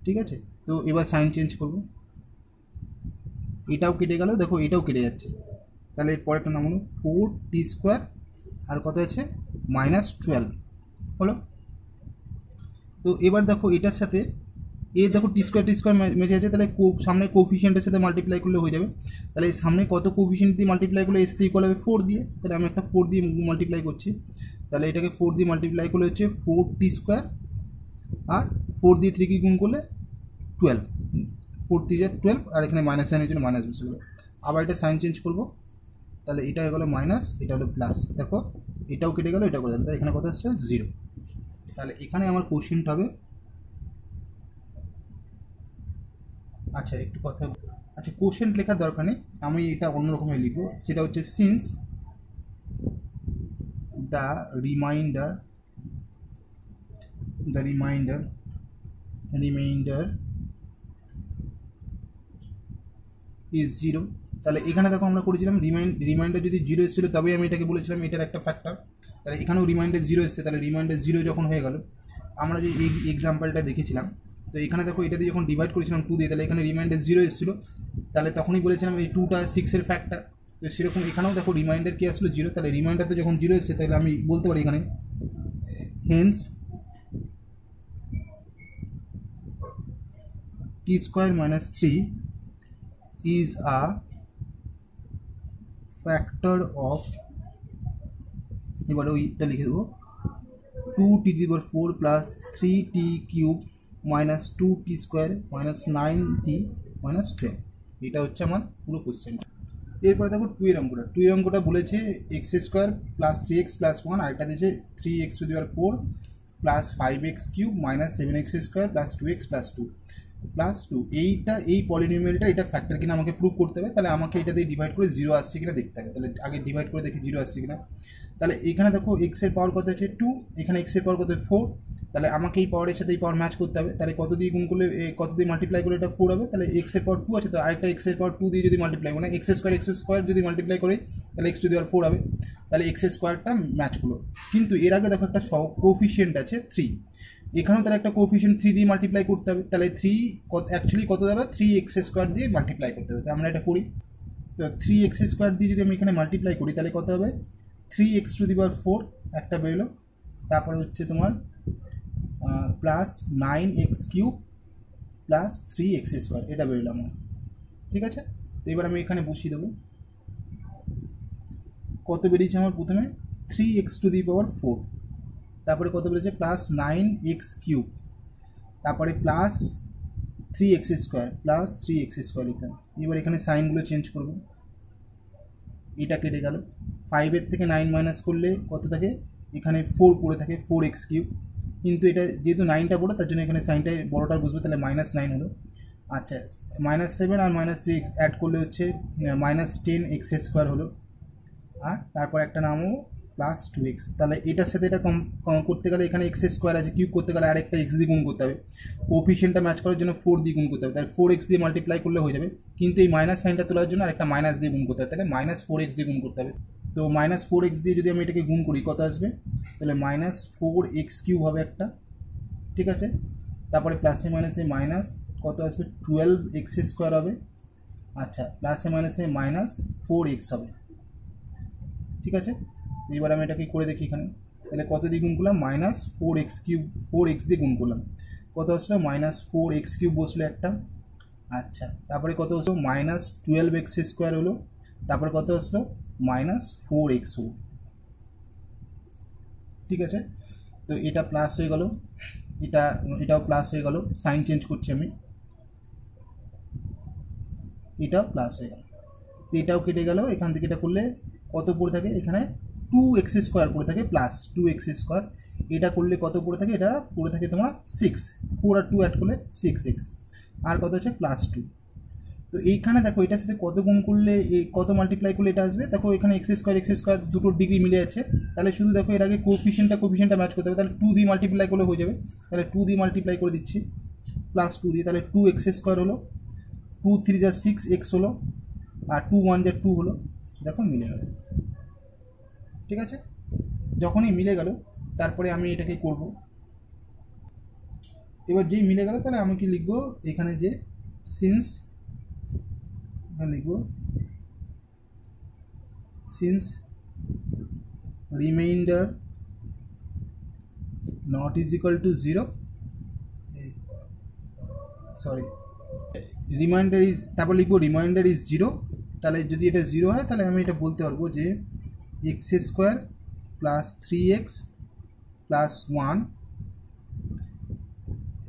ঠিক আছে, তো এবার সাইন চেঞ্জ করব। এটাও কেটে গেল, দেখো এটাও কেটে যাচ্ছে। তাহলে এর পরেরটা নামানো 4t², আর কত আছে মাইনাস 12 হলো। তো এবার দেখো এটার সাথে দেখো t² মেজে আছে, তাহলে সামনে কোফিশিয়েন্টের সাথে মাল্টিপ্লাই করলে হয়ে যাবে। তাহলে সামনে কত কোফিশিয়েন্ট দিয়ে মাল্টিপ্লাই করলে এর সাথে ইকুয়াল হবে 4 দিয়ে। তাহলে আমি একটা 4 দিয়ে মাল্টিপ্লাই করছি। তাহলে এটাকে 4 দিয়ে মাল্টিপ্লাই করলে হচ্ছে 4t², আর 4 দিয়ে 3 কি গুণ করলে 12, 4 3 12, আর এখানে মাইনাস সাইনের জন্য মাইনাস বসে গেলো। আবার এটা সাইন চেঞ্জ করব, তাহলে এটা হয়ে গেলো মাইনাস, এটা হলো প্লাস। দেখো এটাও কেটে গেল, এটা করে দেবে, তাহলে এখানে কত আসছে 0। তাহলে এখানে আমার কোশ্চেনটা হবে, আচ্ছা একটু কথা, আচ্ছা কোশ্চেন লেখার দরকার নেই, আমি এটা অন্যরকমে লিখবো। সেটা হচ্ছে সিন্স দ্য রিমাইন্ডার ইজ 0। তাহলে এখানে দেখো আমরা করেছিলাম রিমাইন্ডার যদি 0 এসেছিল তবেই আমি এটাকে বলেছিলাম এটার একটা ফ্যাক্টর। তাহলে এখানেও রিমাইন্ডার 0 এসছে, তাহলে রিমাইন্ডার 0 যখন হয়ে গেল, আমরা যে এই এক্সাম্পলটা দেখেছিলাম, তো এখানে দেখো এটা দিয়ে যখন ডিভাইড করেছিলাম 2 দিয়ে, তাহলে এখানে রিমাইন্ডার 0 এসেছিলো, তাহলে তখনই বলেছিলাম এই 2টা 6-এর ফ্যাক্টর। তো সেরকম এখানেও দেখো রিমাইন্ডার কি আসলো 0, তাহলে রিমাইন্ডার তো যখন 0 এসছে তাহলে আমি বলতে পারি এখানে Haynes t² minus 3 is a factor of, এবারে ওইটা লিখে দেবো 2t⁴ plus 3t³ minus 2t² minus 9t minus 12। এটা হচ্ছে আমার পুরো কোশ্চেনটা। এরপরে দেখো 2 এর অঙ্কটা বলেছে x² প্লাস 3x প্লাস 1, আর এটা দিয়েছে 3x⁴ plus 5x³ minus 7x² plus 2x plus 2 plus 2। এইটা এই পলিনোমিয়ালটা এটা ফ্যাক্টর কিনা আমাকে প্রুভ করতে হবে। তাহলে আমাকে এটা দিয়ে ডিভাইড করে 0 আসছে কিনা দেখতে হবে। তাহলে আগে ডিভাইড করে দেখি 0 আসছে কিনা। তাহলে এখানে দেখো x এর পাওয়ার কত আছে 2, এখানে x এর পাওয়ার কত 4, তাহলে আমাকে এই পাওয়ারের সাথে এই পাওয়ার ম্যাচ করতে হবে। তাহলে কত দিয়ে গুণ করলে কত দিয়ে মাল্টিপ্লাই করলে এটা 4 হবে, তাহলে এক্সের পাওয়ার 2 আছে, তো আরেকটা এক্সের পাওয়ার 2 দিয়ে যদি মাল্টিপ্লাই মানে এক্স স্কোয়ার যদি মাল্টিপ্লাই করি তাহলে এক্স টু দি পাওয়ার 4 হবে। তাহলে এক্স স্কোয়ারটা ম্যাচ করলো। কিন্তু এর আগে দেখো একটা কোএফিসিয়েন্ট আছে 3, এখানেও তাহলে একটা কোএফিসিয়েন্ট 3 দিয়ে মাল্টিপ্লাই করতে হবে। তাহলে 3 অ্যাকচুয়ালি কত দ্বারা 3x স্কোয়ার দিয়ে মাল্টিপ্লাই করতে হবে। তো আমরা এটা করি। তো 3x স্কোয়ার দিয়ে যদি আমি এখানে মাল্টিপ্লাই করি তাহলে কত হবে 3x টু দি পাওয়ার 4 একটা বেরোলো, তারপরে হচ্ছে তোমার plus 9x cube plus 3x square এটা বেরোলো আমার। ঠিক আছে, তো এবার আমি এখানে বসিয়ে দেবো। কত বেরিয়েছে আমার প্রথমে 3x টু দি পাওয়ার 4, তারপরে কত বেরিয়েছে প্লাস 9x কিউব, তারপরে plus 3x square plus 3x square লিখলাম। এবার এখানে সাইনগুলো চেঞ্জ করবো, এটা কেটে গেল। 5 থেকে 9 মাইনাস করলে কত থাকে এখানে 4 পড়ে থাকে 4x কিউব, কিন্তু এটা যেহেতু 9টা বড়ো তার জন্য এখানে সাইনটাই বড়োটা বুঝবো, তাহলে -9 হলো। আচ্ছা -7 আর -3x অ্যাড করলে হচ্ছে -10x স্কোয়ার হলো, আর তারপর একটা নামও প্লাস 2x। তাহলে এটার সাথে এটা করতে গেলে এখানে এক্স স্কোয়ার আছে, কিউব করতে গেলে আরেকটা এক্স দিয়ে গুণ করতে হবে, কোএফিসিয়েন্টটা ম্যাচ করার জন্য 4 দিয়ে গুণ করতে হবে, তাহলে 4x দিয়ে মাল্টিপ্লাই করলে হয়ে যাবে। কিন্তু এই মাইনাস সাইনটা তোলার জন্য আরেকটা মাইনাস দিয়ে গুণ করতে হবে, তাহলে -4x দিয়ে গুণ করতে হবে। তো -4x দিয়ে যদি আমি এটাকে গুণ করি কত আসবে, তাহলে -4x কিউব হবে একটা, ঠিক আছে। তারপরে প্লাসে মাইনাসে মাইনাস কত আসবে 12x স্কোয়ার হবে, আচ্ছা প্লাসে মাইনাসে -4x হবে, ঠিক আছে। এবার আমি এটাকে করে দেখি এখানে, তাহলে কত দিয়ে গুণ করলাম -4x কিউব, 4x দিয়ে গুণ করলাম, কত আসলো -4x কিউব বসলো একটা। আচ্ছা তারপরে কত আসলো -12x স্কোয়ার হলো, তারপরে কত আসলো -4x হলো, ঠিক আছে। তো এটা প্লাস হয়ে গেল, এটাও প্লাস হয়ে গেল, সাইন চেঞ্জ করছি আমি, এটাও প্লাস হয়ে গেল, এটাও কেটে গেল। এখান থেকে এটা করলে কত পড়ে থাকে এখানে 2x স্কোয়ার পড়ে থাকে প্লাস 2x স্কোয়ার, এটা করলে কত পড়ে থাকে এটা পড়ে থাকে তোমার 6, 4 আর 2 অ্যাড করলে 6x, আর কত হচ্ছে +2। তো এইখানে দেখো এটার সাথে কত গুণ করলে কত মাল্টিপ্লাই করলে এটা আসবে, দেখো এখানে x স্কোয়ার দুটো ডিগ্রি মিলে যাচ্ছে, তাহলে শুধু দেখো এর আগে কোএফিসিয়েন্টটা ম্যাচ করতে হবে, তাহলে 2 দিয়ে মাল্টিপ্লাই করলে হয়ে যাবে। তাহলে 2 দিয়ে মাল্টিপ্লাই করে দিচ্ছি +2 দিয়ে, তাহলে 2x স্কোয়ার হলো, 2 3 যা 6x হলো, আর 2 1 যা 2 হলো, দেখো মিলে গেল, ঠিক আছে। যখনই মিলে গেল তারপরে আমি এটাকে করব। এবার যেই মিলে গেল তাহলে আমি কি লিখব এখানে যে সিন্স, লিখব since reminder not is equal to 0, sorry reminder is, তারপর লিখব রিমাইন্ডার ইজ 0। তাহলে যদি এটা 0 হয় তাহলে আমি এটা বলতে পারবো যে x square plus 3x plus 1,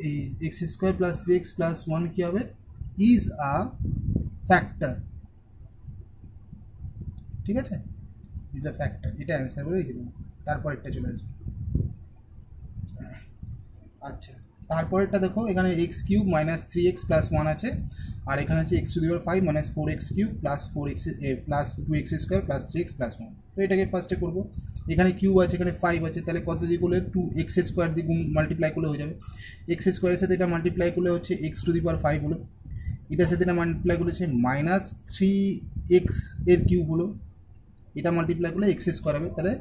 এই x square plus 3x plus 1 কী হবে ইজ আ ফ্যাক্টর, ঠিক আছে, ইজ আ ফ্যাক্টর, এটা অ্যান্সার করে রেখে দেবো। তারপরেরটা চলে আসবে। আচ্ছা তারপরেরটা দেখো এখানে এক্স কিউব -3x প্লাস 1 আছে, আর এখানে আছে x to the power 5 -4x cube plus 4x plus 2x square plus 3x plus 1। তো এটাকে ফার্স্টে করবো, এখানে কিউব আছে এখানে 5 আছে, তাহলে কত দিয়ে করলে 2x স্কোয়ার দিয়ে মাল্টিপ্লাই করলে হয়ে যাবে। এক্স স্কোয়ারের সাথে এটা মাল্টিপ্লাই করলে হচ্ছে x টু দি পাওয়ার 5 হলো, এটার সাথে এটা মাল্টিপ্লাই করলে হচ্ছে -3x এর কিউব হলো, এটা মাল্টিপ্লাই করলে x স্কোয়ার হবে, তাহলে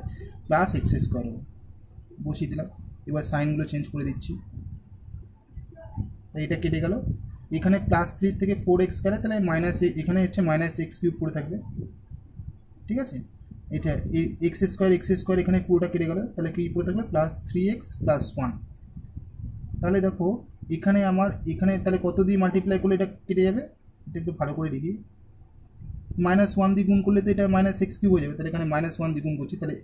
প্লাস x স্কোয়ার হবে, বসিয়ে দিলাম। এবার সাইনগুলো চেঞ্জ করে দিচ্ছি, এটা কেটে গেল। এখানে +3 থেকে 4x গেলে তাহলে এখানে হচ্ছে -x কিউব পড়ে থাকবে, ঠিক আছে। এটা x স্কোয়ার এখানে পুরোটা কেটে গেল, তাহলে কি পড়ে থাকবে +3x প্লাস 1। তাহলে দেখো এখানে তাহলে কত দিয়ে মাল্টিপ্লাই করলে এটা কেটে যাবে, এটা একটু ভালো করে লিখি, -1 দিয়ে গুণ করলে তো এটা -x কিউব হয়ে যাবে, তাহলে এখানে -1 দিয়ে গুণ করছি, তাহলে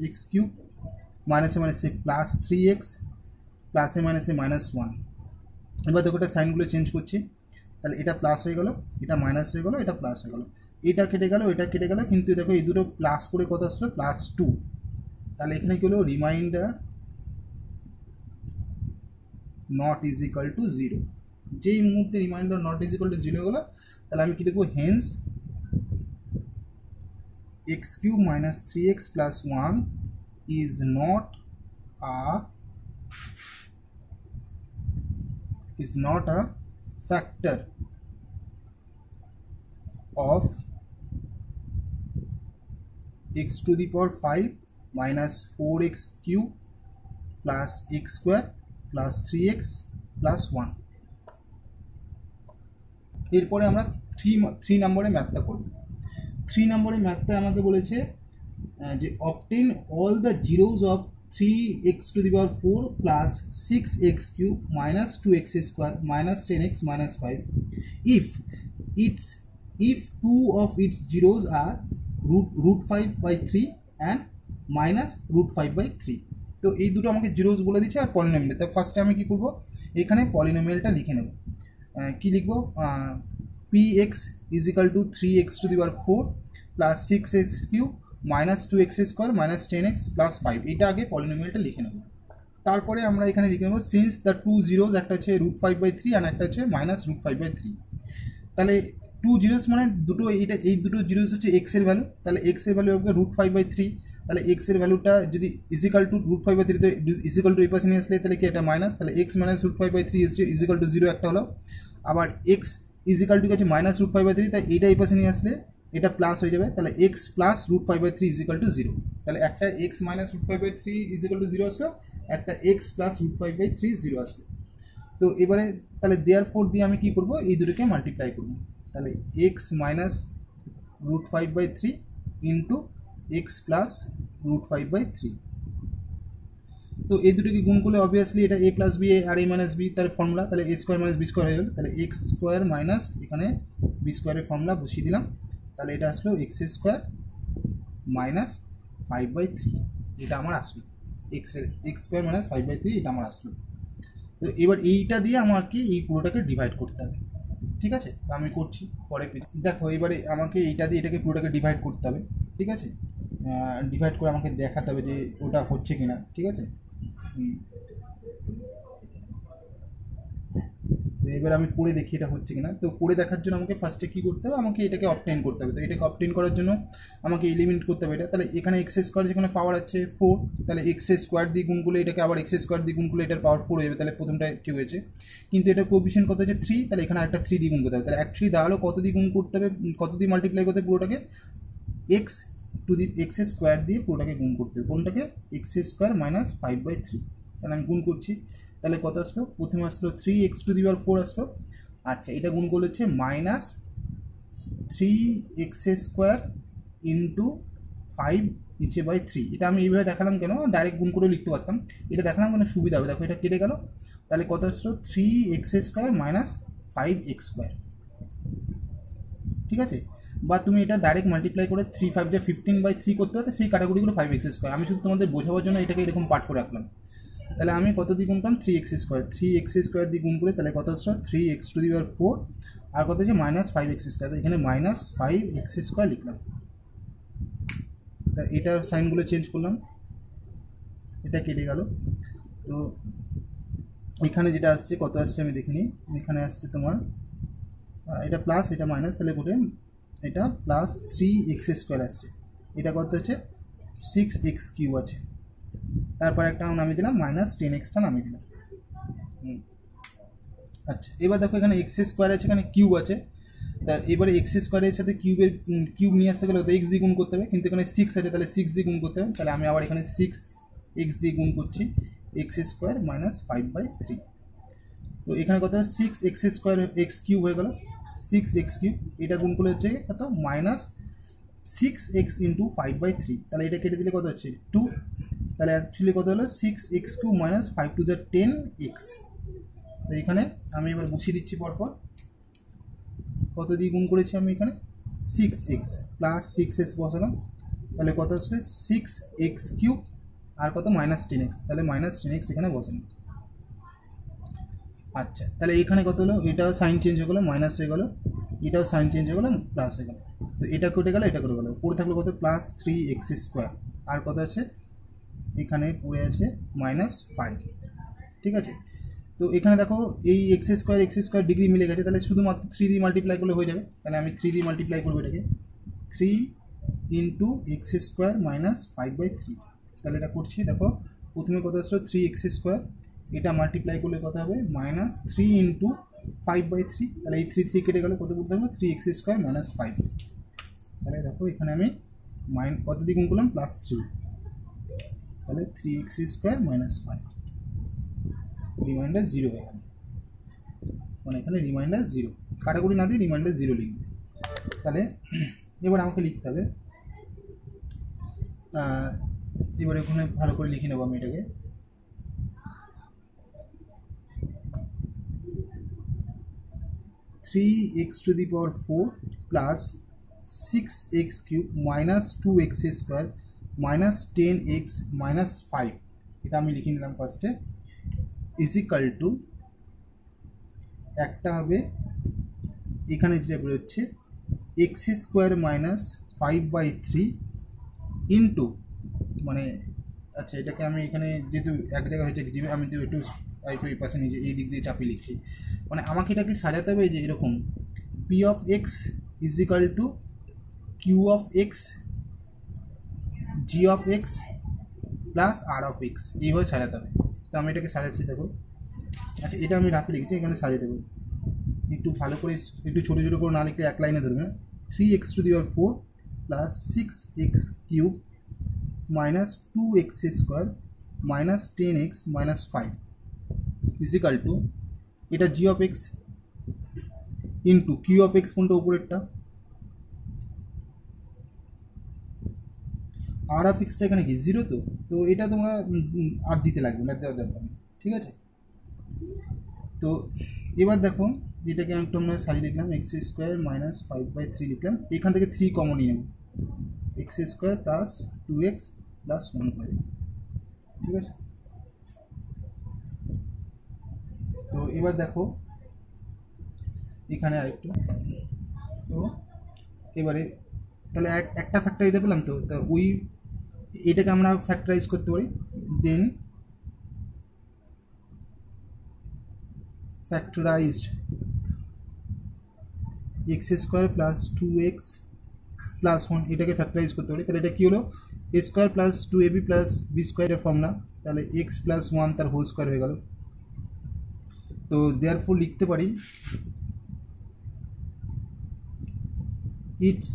-x কিউব মাইনাসে +3x প্লাসে -1। এবার দেখো এটা সাইনগুলো চেঞ্জ করছি, তাহলে এটা প্লাস হয়ে গেল, এটা মাইনাস হয়ে গেল, এটা প্লাস হয়ে গেল, এটা কেটে গেল, এটা কেটে গেল, কিন্তু দেখো এই দুটো প্লাস করে কত আসলো +2। তাহলে এখানে কি হলো remainder not is equal to 0। যেই মুহূর্তে remainder not is equal to 0 হলো তাহলে আমি কি লিখবো hence x cube -3x plus 1 is not a is not a factor of x to the power 5 minus 4x cube plus x square plus 3x plus 1. এরপরে আমরা 3 নম্বরে ম্যাথটা করব। 3 নম্বরে ম্যাথটা আমাকে বলেছে যে obtain all the zeros of 3x to the power 4 plus 6x cube minus 2x square minus 10x minus 5 if two of its zeros are root 5 by 3 and minus root 5 by 3. তো এই দুটো আমাকে জিরোস বলে দিচ্ছে আর polynomial. তো ফার্স্টে আমি কি করব, এখানে পলিনোমিয়ালটা লিখে নেব। কি লিখব, px is equal to 3x to the power 4 plus 6x cube minus 2x square minus 10x plus 5, এটা আগে পলিনোমিয়ালটা লিখে নেব। তারপরে আমরা এখানে লিখে নেব সিন্স দ্য টু জিরোস, একটা হচ্ছে root 5 by 3 আর একটা হচ্ছে minus root 5 by 3। তাহলে টু জিরোস মানে দুটো, এই দুটো জিরোস হচ্ছে এক্স এর ভ্যালু, তাহলে এক্স এর ভ্যালু হবে root 5 by 3। তাহলে এক্স এর ভ্যালুটা যদি ইজিক্যাল টু root 5 by 3 তো ইজিক্যাল টু এই পাশে নিয়ে আসলে তাহলে কি এটা মাইনাস, তাহলে X minus root 5 by 3 is equal to 0 একটা হলো। আবার এক্স ইজিক্যাল টু আছে মাইনাস root 5 by 3, তাই এইটা এই পাশে নিয়ে আসলে এটা প্লাস হয়ে যাবে, তাহলে X plus root 5 by 3 is equal to 0। তাহলে একটা X minus root 5 by 3 is equal to 0 আসলো, একটা এক্স প্লাস root 5 by 3 0 আসলো। তো এবারে তাহলে দেয়ারফর দিয়ে আমি কি করব, এই দুটোকে মাল্টিপ্লাই করব। তাহলে X minus root 5 by 3 into x plus root 5 by 3। তো এই দুটোকে গুণ করলে অবভিয়াসলি এটা a প্লাস বি আর a মাইনাস বি তার ফর্মুলা, তাহলে a square minus B square হয়ে গেল। তাহলে এক্স স্কোয়ার মাইনাস এখানে বি স্কোয়ারের ফর্মুলা বসিয়ে দিলাম, তাহলে এটা আসলো এক্স স্কোয়ার মাইনাস 5 by 3, এটা আমার আসলো এক্স স্কোয়ার মাইনাস 5 by 3, এটা আমার আসলো। তো এবার এইটা দিয়ে আমাকে এই পুরোটাকে ডিভাইড করতে হবে, ঠিক আছে? তো আমি করছি পরে, দেখো এবারে আমাকে এইটা দিয়ে এটাকে পুরোটাকে ডিভাইড করতে হবে, ঠিক আছে? ডিভাইড করে আমাকে দেখাতে হবে যে ওটা হচ্ছে কিনা, ঠিক আছে? তো এবার আমি করে দেখি এটা হচ্ছে কিনা। তো করে দেখার জন্য আমাকে ফার্স্টে কী করতে হবে, আমাকে এটাকে অবটেইন করতে হবে। তো এটাকে অবটেইন করার জন্য আমাকে এলিমিনেট করতে হবে এটা। তাহলে এখানে এক্স স্কোয়ার যেখানে পাওয়ার আছে 4, তাহলে এক্স স্কোয়ার দিয়ে গুণ করলে এটাকে আবার এক্স স্কোয়ার দিয়ে গুণ করলে এটার পাওয়ার 4 হয়ে যাবে, তাহলে প্রথমটা ঠিক হয়েছে। কিন্তু এটার কোএফিশিয়েন্ট কত হচ্ছে 3, তাহলে এখানে একটা 3 দিয়ে গুণ করতে হবে। তাহলে অ্যাকচুয়ালি তাহলে কত দিয়ে গুণ করতে হবে, কত দিয়ে মাল্টিপ্লাই করতে হবে পুরোটাকে, x to the x square দিয়ে পুরোটাকে গুণ করতে হবে। কোনটাকে, এক্স স্কোয়ার মাইনাস 5 by 3। তাহলে আমি গুণ করছি, তাহলে কত আসলো, প্রথমে আসলো 3x to the power 4 আসলো। আচ্ছা, এটা গুণ করলে হচ্ছে মাইনাস 3x স্কোয়ার ইন্টু 5 নিচে বাই 3। এটা আমি এইভাবে দেখালাম কেন, ডাইরেক্ট গুণ করে লিখতে পারতাম, এটা দেখালাম কেন সুবিধা হবে। দেখো এটা কেটে গেল, তাহলে কত আসলো 3x square minus 5x square, ঠিক আছে? বা তুমি এটা ডাইরেক্ট মাল্টিপ্লাই করে 3 5 15 by 3 করতে হতে সেই ক্যাটাগরিগুলো 5x স্কোয়ার। আমি শুধু তোমাদের বোঝাবার জন্য এটাকে এরকম পাঠ করে রাখলাম। তাহলে আমি কত দিয়ে গুণ করলাম, 3x স্কোয়ার দিয়ে গুণ করে তাহলে কত আসলো 3x to the power 4, আর কত হচ্ছে মাইনাস 5x স্কোয়ার, এখানে মাইনাস 5x স্কোয়ার লিখলাম। তা এটার সাইনগুলো চেঞ্জ করলাম, এটা কেটে গেল। তো এখানে যেটা আসছে কত আসছে আমি দেখিনি, এখানে আসছে তোমার এটা প্লাস এটা মাইনাস, তাহলে করে এটা প্লাস 3x স্কোয়ার আসছে, এটা কত হচ্ছে 6x কিউব আছে। তারপর একটা নামিয়ে দিলাম মাইনাস 10xটা নামিয়ে দিলাম। আচ্ছা, এবার দেখো এখানে এক্স স্কোয়ার আছে, এখানে কিউব আছে। তা এবারে এক্স স্কোয়ারের সাথে কিউব নিয়ে আসতে গেলে তো এক্স দিয়ে গুণ করতে হবে, কিন্তু এখানে 6 আছে, তাহলে 6 দিয়ে গুণ করতে হবে। তাহলে আমি আবার এখানে 6x দিয়ে গুণ করছি, এক্স স্কোয়ার মাইনাস 5 by 3। তো এখানে কত 6x স্কোয়ার এক্স কিউব হয়ে গেল, 6x কিউব, এটা গুণ করলে হচ্ছে কত মাইনাস 6x ইন্টু 5 by 3। তাহলে এটা কেটে দিলে কত হচ্ছে 2, তাহলে অ্যাকচুয়ালি কত হলো 6x cube minus 5 to the 10x। তো এখানে আমি এবার বসিয়ে দিচ্ছি পরপর, কত দিয়ে গুণ করেছি আমি এখানে 6x প্লাস 6x বসালাম, তাহলে কত হচ্ছে 6x কিউব আর কত মাইনাস 10x, তাহলে মাইনাস 10x এখানে বসালাম। আচ্ছা, তাহলে এখানে কত হলো, এটাও সাইন চেঞ্জ হয়ে গেলো, মাইনাস হয়ে গেলো, এটাও সাইন চেঞ্জ হয়ে গেলো, প্লাস হয়ে গেলো। তো এটা কেটে গেলো, এটা কেটে গেলো, পড়ে থাকলো কত প্লাস 3x স্কোয়ার, আর কত আছে এখানে পড়ে আছে মাইনাস 5, ঠিক আছে? তো এখানে দেখো এই এক্স স্কোয়ার ডিগ্রি মিলে গেছে, তাহলে শুধুমাত্র 3 দিয়ে মাল্টিপ্লাই করলে হয়ে যাবে। তাহলে আমি 3 দিয়ে মাল্টিপ্লাই করবো এটাকে, 3 into x square minus 5 by 3। তাহলে এটা করছি, দেখো প্রথমে কত আসলো 3x স্কোয়ার এটা মাল্টিপ্লাই করলে কত হবে -3 ইন্টু 5/3, তাহলে এই 3 কেটে গেলে কত করতে হবে 3x² - 5। তাহলে দেখো এখানে আমি কত দিয়ে গুণ করলাম +3, তাহলে 3x² - 5, রিমাইন্ডার 0 হয়ে গেল, মানে এখানে রিমাইন্ডার 0, কাটাকুটি না দিয়ে রিমাইন্ডার 0 লিখবে। তাহলে এবার আমাকে লিখতে হবে, এবার এখানে ভালো করে লিখে নেবো আমি এটাকে। (3x⁴ plus 6x³ minus 2x² minus 10x minus 5, এটা আমি লিখে নিলাম ফার্স্টে, ইজিক্যাল টু একটা হবে এখানে যেটা বেরোচ্ছে x² মাইনাস 5/3 ইন্টু, মানে আচ্ছা এটাকে আমি এখানে যেহেতু এক জায়গায় হয়েছে আমি তো একটু এই পাশে নিজে এই দিক দিয়ে চাপিয়ে লিখছি, মানে আমাকে এটাকে সাজাতে হবে যে এরকম p(x) is equal two q(x) g(x) plus r(x), এইভাবে সাজাতে হবে। তো আমি এটাকে সাজাচ্ছি, দেখো। আচ্ছা এটা আমি রাফে লিখেছি, এখানে সাজিয়ে দেবো, একটু ভালো করে একটু ছোটো ছোটো করে না লিখলে এক লাইনে ধরবে না। 3x⁴ plus 6x³ minus 2x² minus 10x minus 5 is equal to এটা g(x) ইন্টু q(x) কোনটা উপরেরটা, r(x)টা এখানে কি 0, তো এটা তোমরা আর দিতে লাগবে না, দেওয়ার দরকার নেই, ঠিক আছে। তো এবার দেখো এটাকে একটু আমরা সাজিয়ে লিখলাম, x² মাইনাস 5/3 লিখলাম, এখান থেকে 3 কমন নিয়ে নেব, x² প্লাস 2x প্লাস 1 করে দেব, ঠিক আছে। তো এবার দেখো এখানে আরেকটু, তো এবারে তাহলে একটা ফ্যাক্টর দিতে পেলাম, তো ওই এটাকে আমরা ফ্যাক্টরাইজ করতে পারি, দেন factorized x² plus 2x plus 1, এটাকে ফ্যাক্টরাইজ করতে পারি, তাহলে এটা কী হলো a² plus 2ab plus b² এর ফর্মুলা, তাহলে x প্লাস 1 তার হোল স্কোয়ার হয়ে গেল। তো দেয়ারফর লিখতে পারি ইটস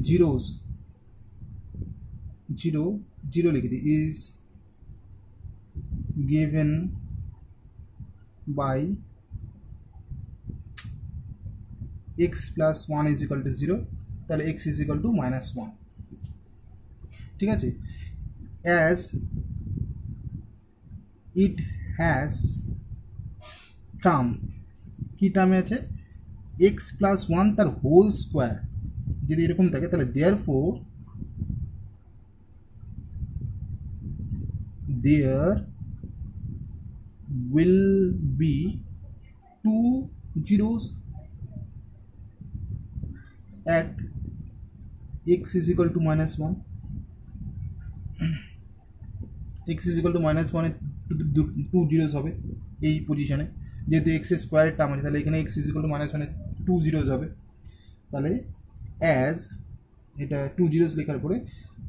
জিরোস 0 লিখে দিই, is given by x plus 1 is equal to 0, তাহলে x is equal to -1, ঠিক আছে। as it has term, কি টার্মে আছে x plus 1 তার হোল স্কোয়ার যদি এরকম থাকে, তাহলে therefore there will be 2 zeros at x is equal to -1, x is equal to -1 A 2 zeros হবে এই পজিশনে, যেহেতু x এর স্কোয়ারের টার্ম আছে, তাহলে এখানে x is equal to -1 A 2 zeros হবে, তাহলে অ্যাজ এটা 2 zeros লেখার পরে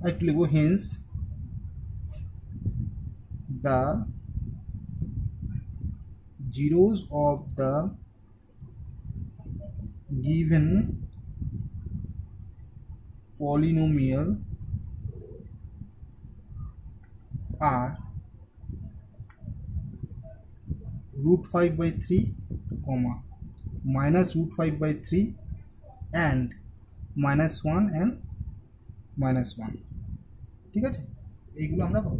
একটু লিখবো Haynes the zeros of the given polynomial are √5/3, minus √5/3 and -1 and -1, ঠিক আছে। এইগুলো আমরা পাবো,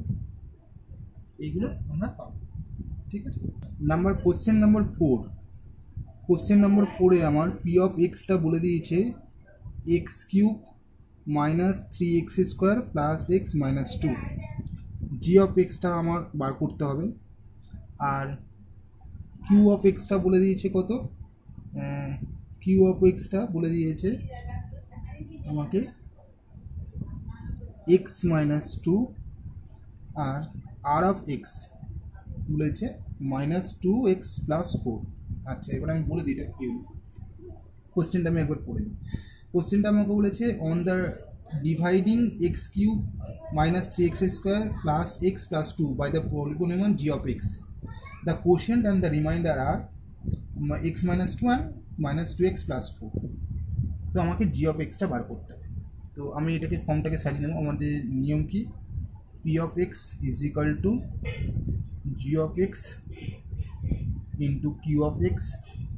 ঠিক আছে। কোশ্চেন নাম্বার 4, কোশ্চেন নাম্বার 4-এ আমার p(x)টা বলে দিয়েছে x³ minus 3x² plus x minus 2, g(x)টা আমার বার করতে হবে, আর q(x)টা বলে দিয়েছে কত, q(x)টা বলে দিয়েছে আমাকে x মাইনাস 2, আর r(x) বলেছে -2x প্লাস 4। আচ্ছা এবার আমি বলে দিই এটা কি, কোশ্চেনটা আমি একবার পড়ে দিই। কোশ্চেনটা আমাকে বলেছে on the dividing x cube minus 3x square plus x plus 2 by the polynomial g of x. The quotient and the remainder are x minus 2 and minus 2x plus 4. তো আমাকে g of x টা বার করতে হবে। তো আমি এটাকে ফর্মটাকে সাজিয়ে নেব। আমাদের নিয়ম কি, p of x is equal to g of x into q of x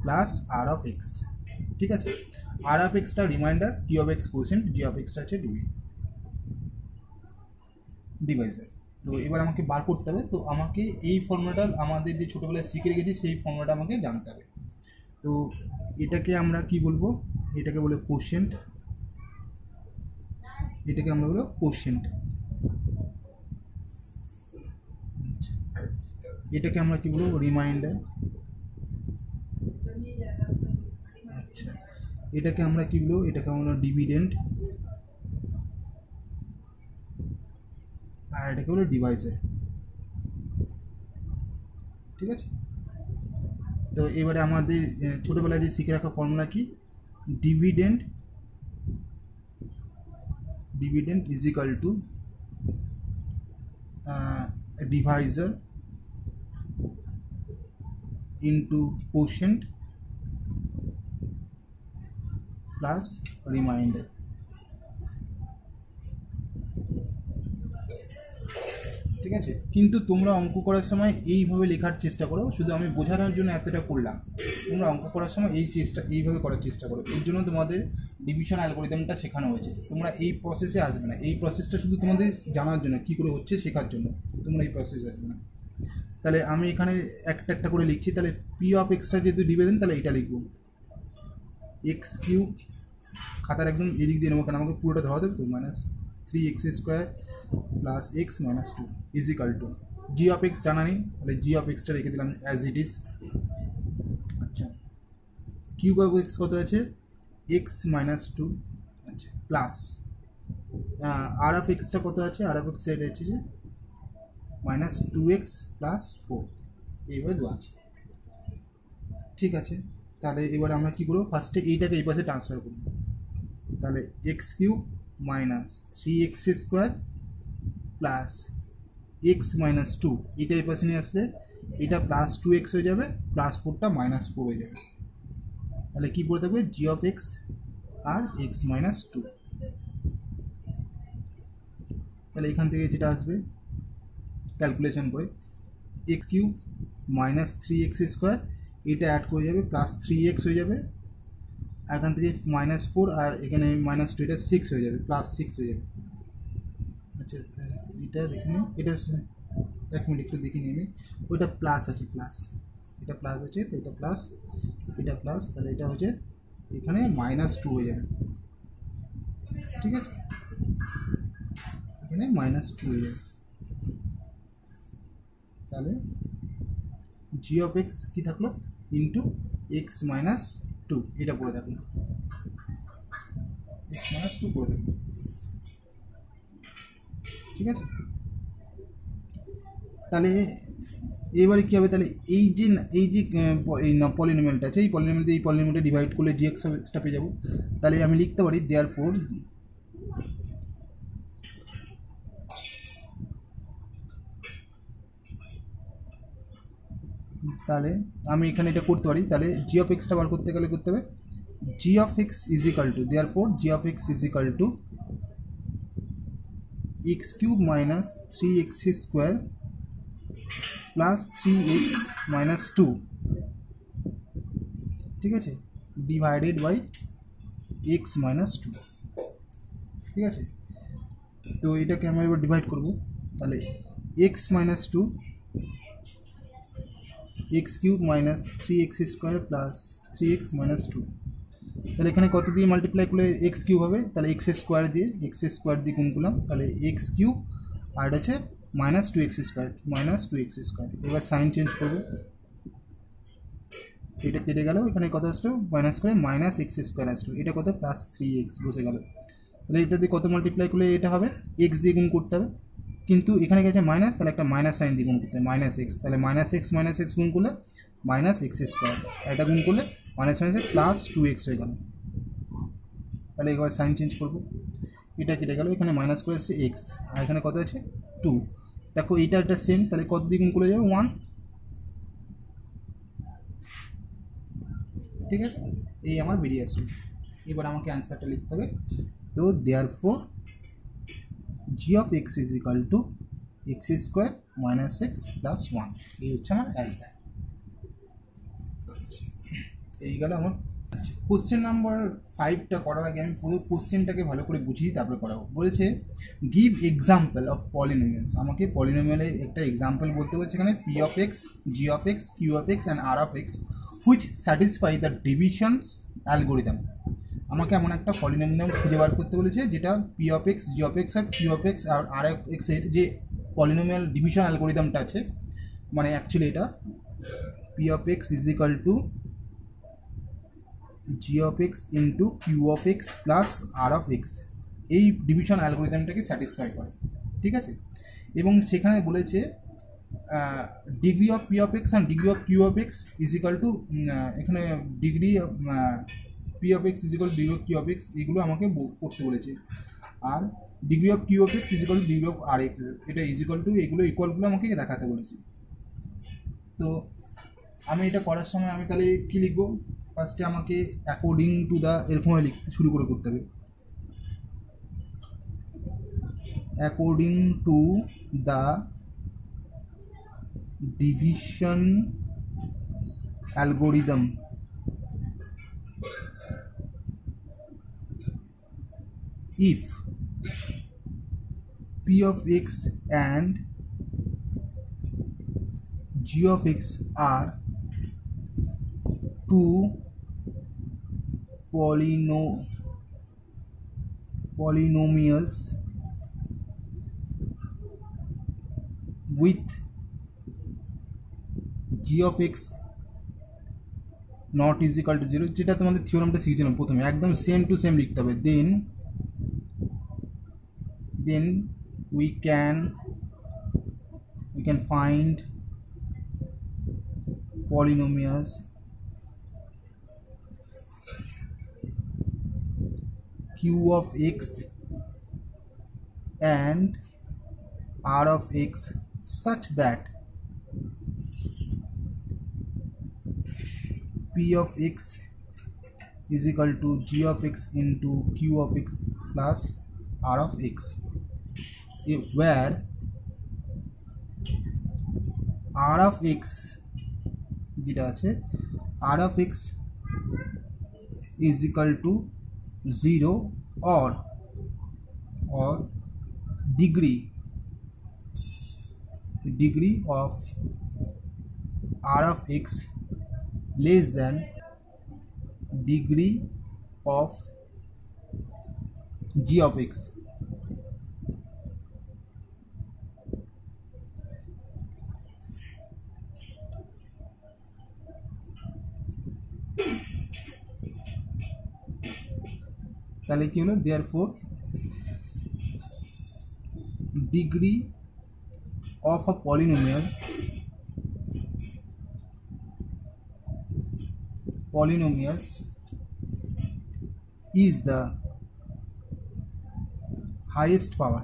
plus r of x। ঠিক আছে, r of x টা reminder, q of x quotient, g of x টা হচ্ছে ডিভাইজার। তো এবার আমাকে বার করতে হবে। তো আমাকে এই ফর্মুলাটা আমাদের যে ছোটোবেলায় শিখে রেখেছি সেই ফর্মুলাটা আমাকে জানতে হবে। তো এটাকে আমরা কি বলবো, এটাকে বলে কোশেন্ট, এটাকে আমরা বলবো কোশেন্ট, এটাকে আমরা কি বলবো রিমাইন্ডার, আচ্ছা এটাকে আমরা কি বলবো, এটাকে আমরা ডিভিডেন্ড, আর এটাকে বলে ডিভাইজার। ঠিক আছে, তো এবারে আমাদের ছোটোবেলায় যে শিখে রাখা ফর্মুলা কি, dividend is equal two Deviser into quotient plus remainder. ঠিক আছে, কিন্তু তোমরা অঙ্ক করার সময় এইভাবে লেখার চেষ্টা করো, শুধু আমি বোঝানোর জন্য এতটা করলাম। তোমরা অঙ্ক করার সময় এইভাবে করার চেষ্টা করো। এর জন্য তোমাদের ডিভিশন অ্যালগরিদমটা শেখানো হয়েছে। তোমরা এই প্রসেসে আসবে না, এই প্রসেসটা শুধু তোমাদের জানার জন্য, কী করে হচ্ছে শেখার জন্য, তোমরা এই প্রসেসে আসবে না। তাহলে আমি এখানে একটা একটা করে লিখছি। তাহলে পি অফ এক্সটা যেহেতু ডিভিডেন্ড, তাহলে এটা লিখবো এক্স কিউব, খাতার একদম এদিক দিয়ে নেবো, কারণ আমাকে পুরোটা ধরা দেবে তো, minus 3x square plus x minus 2 is equal to G of x জানা নেই, তাহলে জি অফ এক্সটা রেখে দিলাম অ্যাজ ইট ইজ। আচ্ছা, কিউব অফ এক্স কত আছে, এক্স মাইনাস 2, আচ্ছা প্লাস আর অফ এক্সটা কত আছে, আর অফ এক্স এটা হচ্ছে যে মাইনাস 2x প্লাস 4, এইভাবে দেওয়া আছে। ঠিক আছে, তাহলে এবার আমরা কী করবো, ফার্স্টে এইটাকে এই পাশে ট্রান্সফার করব। তাহলে x cube minus 3x square plus x minus 2, এটা এই পাশে নিয়ে আসলে এটা প্লাস 2x হয়ে যাবে, প্লাস 4টা মাইনাস 4 হয়ে যাবে। তাহলে কী পড়ে থাকবে, জি অফ এক্স আর এক্স মাইনাস 2। তাহলে এখান থেকে যেটা আসবে ক্যালকুলেশন করে, x cube minus 3x square, এটা অ্যাড করে যাবে প্লাস 3x হয়ে যাবে, এখান থেকে মাইনাস 4 আর এখানে মাইনাস 2, এটা 6 হয়ে যাবে, প্লাস 6 হয়ে যাবে। আচ্ছা এটা দেখে নিই, এটা এক মিনিট একটু দেখে নিই আমি, ওইটা প্লাস আছে, প্লাস এটা প্লাস আছে, তো এটা প্লাস, এটা প্লাস, তাহলে এটা হচ্ছে এখানে মাইনাস 2 হয়ে যাবে। ঠিক আছে, এখানে মাইনাস 2 হয়ে যাবে। তাহলে জি অফ এক্স কী থাকলো, ইন্টু এক্স মাইনাস 2, এটা পড়ে থাকলো, এক্স মাইনাস 2 পড়ে থাকলো। ঠিক আছে, তাহলে এবারে কী হবে, তাহলে এই যে পলিনোমিয়ালটা আছে, এই পলিনোমিয়ালটা ডিভাইড করলে জি এক্সটা পেয়ে যাবো। তাহলে আমি লিখতে পারি দেয়ারফর তাহলে আমি এখানে এটা করতে পারি। তাহলে জি অফ এক্সটা বার করতে গেলে করতে হবে g of x is equal to, therefore g of x is equal to x cube minus 3x square plus 3x minus 2, ঠিক আছে, ডিভাইডেড বাই এক্স মাইনাস 2। ঠিক আছে, তো এটাকে আমরা এবার ডিভাইড করবো। তাহলে X minus 2, x cube minus 3x square plus 3x minus 2, তাহলে এখানে কত দিয়ে মাল্টিপ্লাই করলে এক্স কিউব হবে, তাহলে এক্স স্কোয়ার দিয়ে গুণ করলাম, তাহলে এক্স কিউব আর হচ্ছে minus 2x square, minus 2x square. এবার সাইন চেঞ্জ করবো, এটা কেটে গেল, এখানে কত আসলো মাইনাস করে মাইনাস এক্স স্কোয়ার আসলো, এটা কত প্লাস 3x বসে গেল। তাহলে এটা দিয়ে কত মাল্টিপ্লাই করলে এটা হবে, এক্স দিয়ে গুণ করতে হবে, কিন্তু এখানে গেছে মাইনাস, তাহলে একটা মাইনাস সাইন দিয়ে গুণ করতে হবে, মাইনাস এক্স, তাহলে মাইনাস এক্স গুণ করলে মাইনাস এক্স স্কোয়ার, এটা গুণ করলে মাইনাস মাইনাস প্লাস 2x হয়ে গেল। তাহলে এবার সাইন চেঞ্জ করবো, এটা কেটে গেল, এখানে মাইনাস করে এসছে এক্স, আর এখানে কত আছে 2। দেখো এটা একটা সেম, তাহলে কত দ্বিগুণ করে যাবে 1, ঠিক আছে, এই আমার বেরিয়ে আসবে। এবার আমাকে অ্যান্সারটা লিখতে হবে। তো therefore g of x is equal to x square minus x plus 1, এই হচ্ছে আমার অ্যান্সার। এই গেল আমার। আচ্ছা, কোশ্চেন নাম্বার 5টা করার আগে আমি পুরো কোশ্চেনটাকে ভালো করে বুঝিয়ে তারপরে করাবো। বলেছে গিভ এক্সাম্পল অফ পলিনোমিয়ালস, আমাকে পলিনোমিয়ালের একটা এক্সাম্পল বলতে বলছে এখানে P of X, G of x, Q of x and R of X which satisfy the divisions algorithm. আমাকে এমন একটা পলিনোমিয়াল খুঁজে বার করতে বলেছে যেটা P of X, G of x আর কিউ অফ এক্স আর আর অফ এক্সের যে পলিনোমিয়াল ডিভিশন অ্যালগোরিদমটা আছে, মানে অ্যাকচুয়ালি এটা P of x is equal to G of x into Q of x plus R of x, এই ডিভিশন অ্যালগোরিদমটাকে স্যাটিসফাই করে, ঠিক আছে। এবং সেখানে বলেছে degree of P of x and degree of Q of x is equal to, এখানে degree p of x is equal to degree of Q of x, এগুলো আমাকে করতে বলেছে। আর degree of Q of x is equal to degree of r x, এটা is equal to, এগুলো ইকুয়ালগুলো আমাকে দেখাতে বলেছে। তো আমি এটা করার সময় আমি তাহলে কী লিখবো, ফার্স্টে আমাকে অ্যাকর্ডিং টু দ্য এরকমভাবে লিখতে শুরু করতে হবে, according to the division algorithm if p of x and g of x are two polynomials with g of x not is equal to 0, যেটা তোমাদের থিওরামটা শিখেছিলাম প্রথমে, একদম সেম টু সেম লিখতে হবে। then we can find polynomials q of x and r of x such that p of x is equal to g of x into q of x plus r of x, where r of x যেটা আছে r of x is equal to 0 or degree of r of x less than degree of g of x। তাহলে কি হলো, therefore degree of a polynomials is the highest power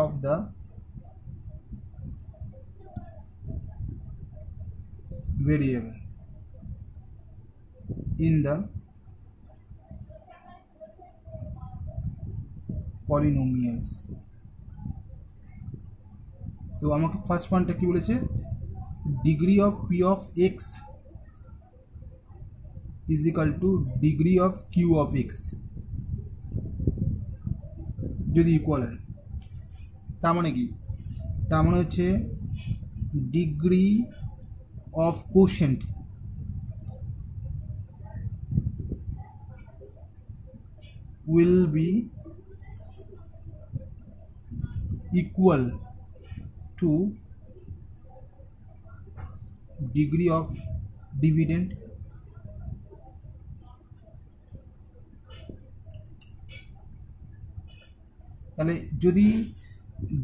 of the variable in the polynomials। তো আমাকে first ওয়ানটা কি বলেছে, degree of P of x is equal to degree of Q of X যদি equal হয়। তার মানে কি, তার মানে হচ্ছে degree of quotient will be equal to degree of dividend তাহলে যদি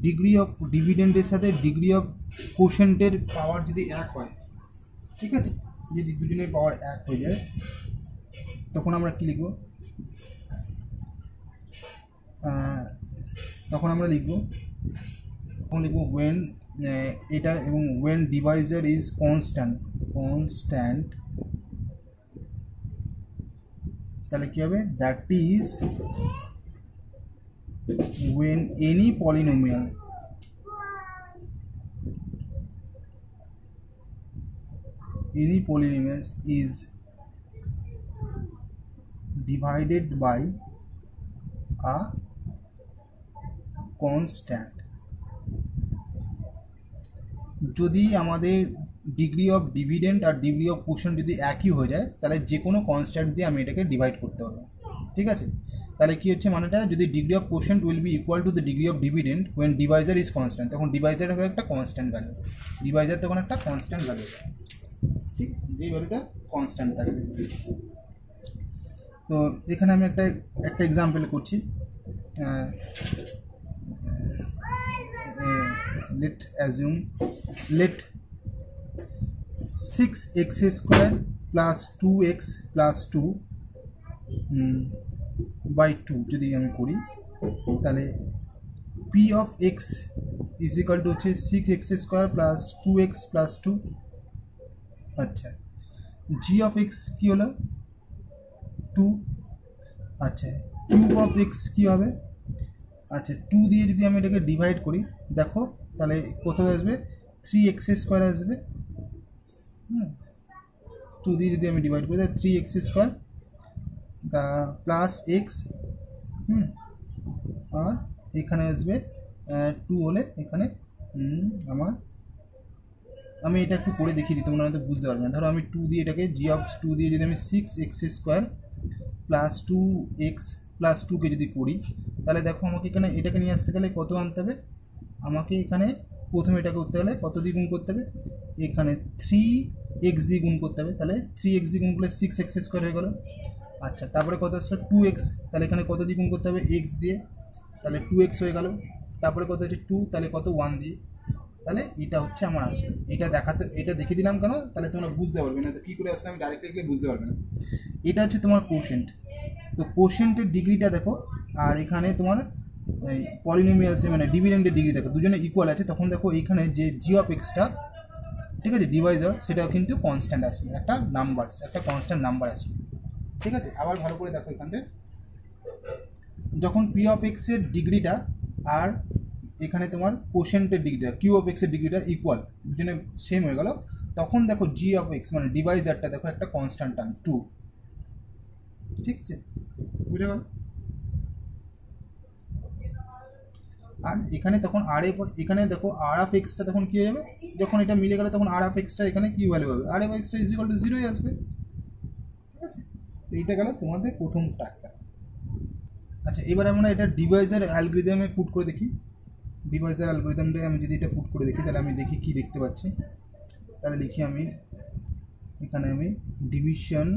ডিগ্রি অফ ডিভিডেন্ডের সাথে ডিগ্রি অফ কোশেন্টের পাওয়ার যদি এক হয়, ঠিক আছে, যদি দুজনের পাওয়ার 1 হয়ে যায় তখন আমরা কি লিখব, তখন লিখব when এটা এবং when divisor is constant তাহলে কি হবে, that is when any polynomial is divided by a constant. যদি আমাদের ডিগ্রি অফ ডিভিডেন্ড আর ডিগ্রি অফ কোশন যদি একই হয়ে যায় তাহলে যে কোনো কনস্ট্যান্ট দিয়ে আমি এটাকে ডিভাইড করতে পারবো। ঠিক আছে, তাহলে কি হচ্ছে মানেটা, যদি degree of quotient will be equal to the degree of dividend when divisor is constant, তখন ডিভাইজার হবে একটা কনস্ট্যান্ট ভ্যালু, ডিভাইজার তখন একটা কনস্ট্যান্ট ভ্যালু, ঠিক, যেই ভ্যালুটা কনস্ট্যান্ট থাকবে। তো এখানে আমি একটা এক্সাম্পল করছি। let assume let 6x square plus 2x plus 2 by 2 যদি আমি করি তাহলে p of x is equal to হচ্ছে 6x square plus 2x plus 2। আচ্ছা, g of x কি হলো 2। আচ্ছা, কিউব অফ x কি হবে, আচ্ছা 2 দিয়ে যদি আমি এটাকে ডিভাইড করি দেখো তাহলে কত আসবে, 3x স্কোয়ার আসবে। 2 দিয়ে যদি আমি ডিভাইড করি তাহলে 3x স্কোয়ার দা প্লাস এক্স, আর এখানে আসবে 2 হলে এখানে আমি এটা একটু করে দেখিয়ে দিই, তোমরা হয়তো বুঝতে পারবে না। ধরো আমি 2 দিয়ে এটাকে জি অফ 2 দিয়ে যদি আমি 6x square plus 2x plus 2কে যদি করি তাহলে দেখো আমাকে এখানে এটাকে নিয়ে আসতে গেলে কত আনতে হবে, আমাকে এখানে প্রথমে এটাকে করতে গেলে কত দিয়ে গুণ করতে হবে, এখানে 3x দিয়ে গুণ করতে হবে, তাহলে 3x দিয়ে গুণ করলে 6x স্কোয়ার হয়ে গেল। আচ্ছা, তারপরে কত আসছে 2x, তাহলে এখানে কত দিয়ে গুণ করতে হবে, x দিয়ে, তাহলে 2x হয়ে গেল। তারপরে কত হচ্ছে 2, তাহলে কত 1 দিয়ে, তাহলে এটা হচ্ছে আমার আসবে। এটা দেখিয়ে দিলাম কেন, তাহলে তোমরা বুঝতে পারবে না, তো কী করে আসলে আমি ডাইরেক্ট লিখলে বুঝতে পারবে না। এটা হচ্ছে তোমার কোশেন্ট, তো কোশেন্টের ডিগ্রিটা দেখো, আর এখানে তোমার এই পলিনোমিয়ালসে মানে ডিভিডেন্ডের ডিগ্রি দেখো, দুজনে ইকুয়াল আছে, তখন দেখো এইখানে যে জি অফ এক্সটা, ঠিক আছে, ডিভাইজার সেটা কিন্তু কনস্ট্যান্ট আসবে, একটা নাম্বার, একটা কনস্ট্যান্ট নাম্বার আসবে। ঠিক আছে, আবার ভালো করে দেখো এখানে যখন পি অফ এক্সের ডিগ্রিটা আর এখানে তোমার কোশেন্টের ডিগ্রিটা কিউ অফ এক্সের ডিগ্রিটা ইকুয়াল, দুজনে সেম হয়ে গেল, তখন দেখো জি অফ এক্স মানে ডিভাইজারটা দেখো একটা কনস্ট্যান্ট টার্ম 2। ঠিক আছে, বুঝে গেল। আর এখানে তখন এখানে দেখো আর অফ এক্সটা তখন কী হয়ে যাবে, যখন এটা মিলে গেলে তখন আর অফ এক্সটা এখানে কি ভ্যালু হবে, আর অফ এক্সটা ইজ ইকুয়াল টু 0 আসবে। ঠিক আছে, তো এইটা গেল তোমাদের প্রথম টাকটা। আচ্ছা, এবার আমরা এটা ডিভাইজার অ্যালগরিদমে পুট করে দেখি। ডিভাইজার অ্যালগরিদমটা আমি যদি এটা পুট করে দেখি তাহলে আমি দেখি কি দেখতে পাচ্ছি। তাহলে লিখি আমি এখানে আমি ডিভিশন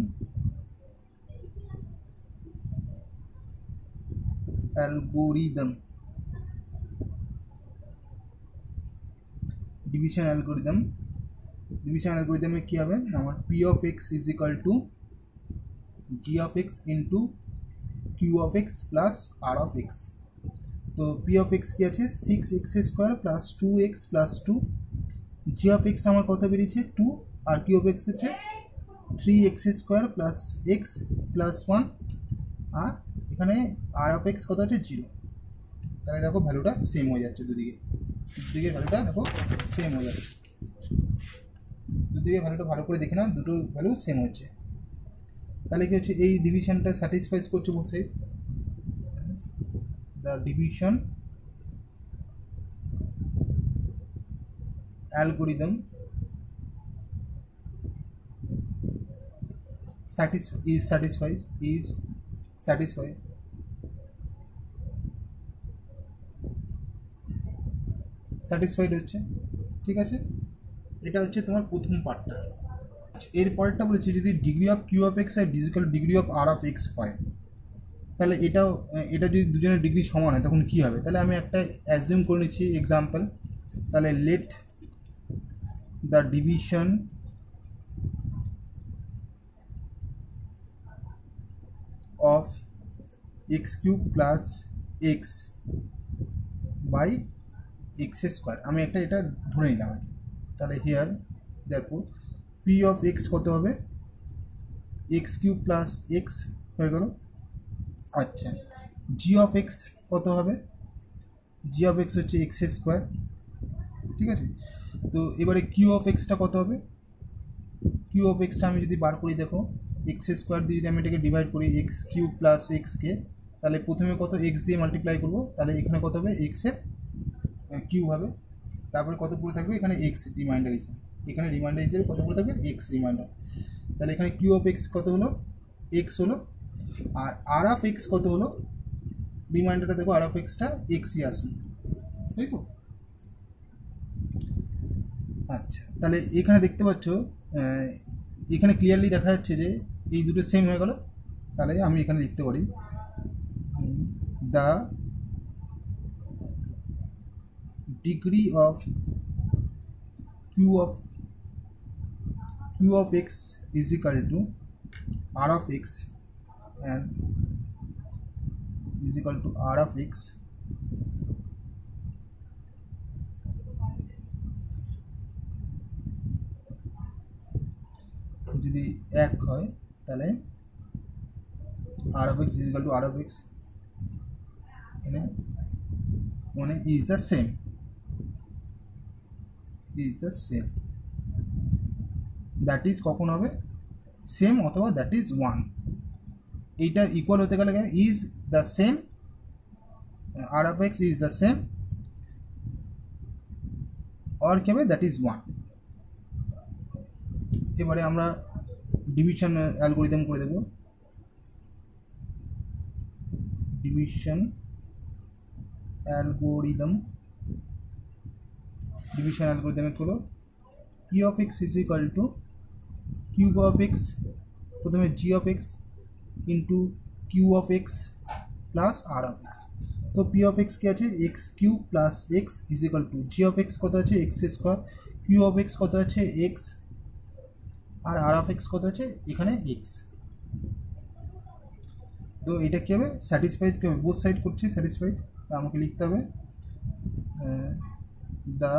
অ্যালগরিদম, ডিভিশন অ্যালগরিদমে কী হবে, আমার P of x is equal to G of x into Q of x plus R of x. তো পি অফ এক্স কী আছে 6x square plus 2x plus 2, G of X আমার কত বেরিয়েছে 2, আর কিউ অফ এক্স হচ্ছে 3x square plus x plus 1, আর এখানে আর of x কত আছে 0। তাহলে দেখো ভ্যালুটা সেম হয়ে যাচ্ছে, দুদিকের ভ্যালুটা দেখো সেম হয়ে যাচ্ছে, দুদিকের ভ্যালুটা ভালো করে দেখে নাও, দুটো ভ্যালু সেম হচ্ছে। তাহলে কি হচ্ছে, এই ডিভিশনটা স্যাটিসফাইজ করছে বসে, দ্য ডিভিশন অ্যালগরিদম স্যাটিসফাইড হচ্ছে। ঠিক আছে, এটা হচ্ছে তোমার প্রথম পার্টটা। এর পরেরটা বলেছে যদি degree of Q of x আর ডিজিক্যাল degree of R of x হয়, তাহলে এটা যদি দুজনের ডিগ্রি সমান হয় তখন কী হবে। তাহলে আমি একটা অ্যাজিউম করে নিচ্ছি এক্সাম্পল, তাহলে let the division of X cube plus X by x square, আমি একটা এটা ধরে নিলাম। তাহলে হিয়ার দেখো পি অফ এক্স কত হবে, এক্স কিউব প্লাস এক্স হয়ে গেল। আচ্ছা, জি অফ এক্স কত হবে, জি অফ এক্স হচ্ছে এক্স স্কোয়ার, ঠিক আছে। তো এবারে কিউ অফ এক্সটা কত হবে, কিউ অফ এক্সটা আমি যদি বার করি, দেখো এক্স স্কোয়ার দিয়ে যদি আমি এটাকে ডিভাইড করি এক্স কিউব প্লাস এক্সকে, তাহলে প্রথমে কত এক্স দিয়ে মাল্টিপ্লাই করবো, তাহলে এখানে কত হবে এক্সের কিউব হবে, তারপরে কত পড়ে থাকবে এখানে এক্স রিমাইন্ডার হিসেবে, এখানে রিমাইন্ডার হিসেবে কত পড়ে থাকবে এক্স রিমাইন্ডার। তাহলে এখানে কিউ অফ এক্স কত হলো, এক্স হলো, আর আর অফ এক্স কত হলো, রিমাইন্ডারটা দেখো আর অফ এক্সটা এক্সই আসলো, তাই তো। আচ্ছা, তাহলে এখানে দেখতে পাচ্ছ এখানে ক্লিয়ারলি দেখা যাচ্ছে যে এই দুটো সেম হয়ে গেল। তাহলে আমি এখানে লিখতে পারি the degree of q of x is equal to r of x and is equal to r of x যদি এক হয় তাহলে r of x is equal to r of x মানে is the same that is কখন হবে same অথবা that is one, এইটা ইকুয়াল হতে গেলে is the same, R of x is the same or কি হবে দ্যাট ইজ ওয়ান। এবারে আমরা ডিভিশন অ্যালগোরিদম করে দেব, ডিভিশন অ্যালগোরিদমে হলো p of x is equal to cube of x, প্রথমে g of x into Q of x plus R of x. তো P of x কি আছে x cube plus x is equal to G of x কত আছে x square, q of x কত আছে x, আর আর of x কত আছে এখানে এক্স। তো এটা কী হবে স্যাটিসফাইড, কী হবে বোথ সাইড করছে স্যাটিসফাইড, তা আমাকে লিখতে হবে the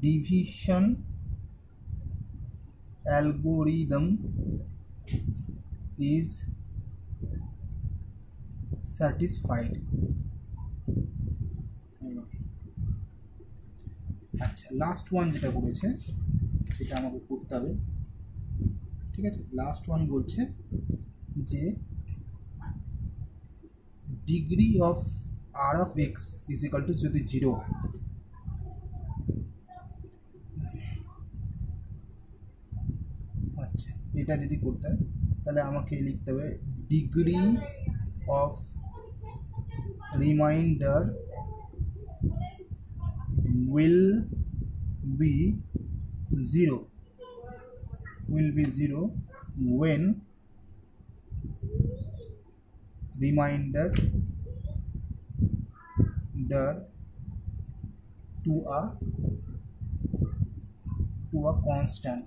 division algorithm is satisfied. আচ্ছা, লাস্ট ওয়ান যেটা বলেছে সেটা আমাকে করতে হবে, ঠিক আছে। লাস্ট ওয়ান বলছে যে degree of R of x is equal to যদি জিরো হয়, আচ্ছা এটা যদি করতে হয় তাহলে আমাকে লিখতে হবে degree of reminder will be zero when remainder to a constant।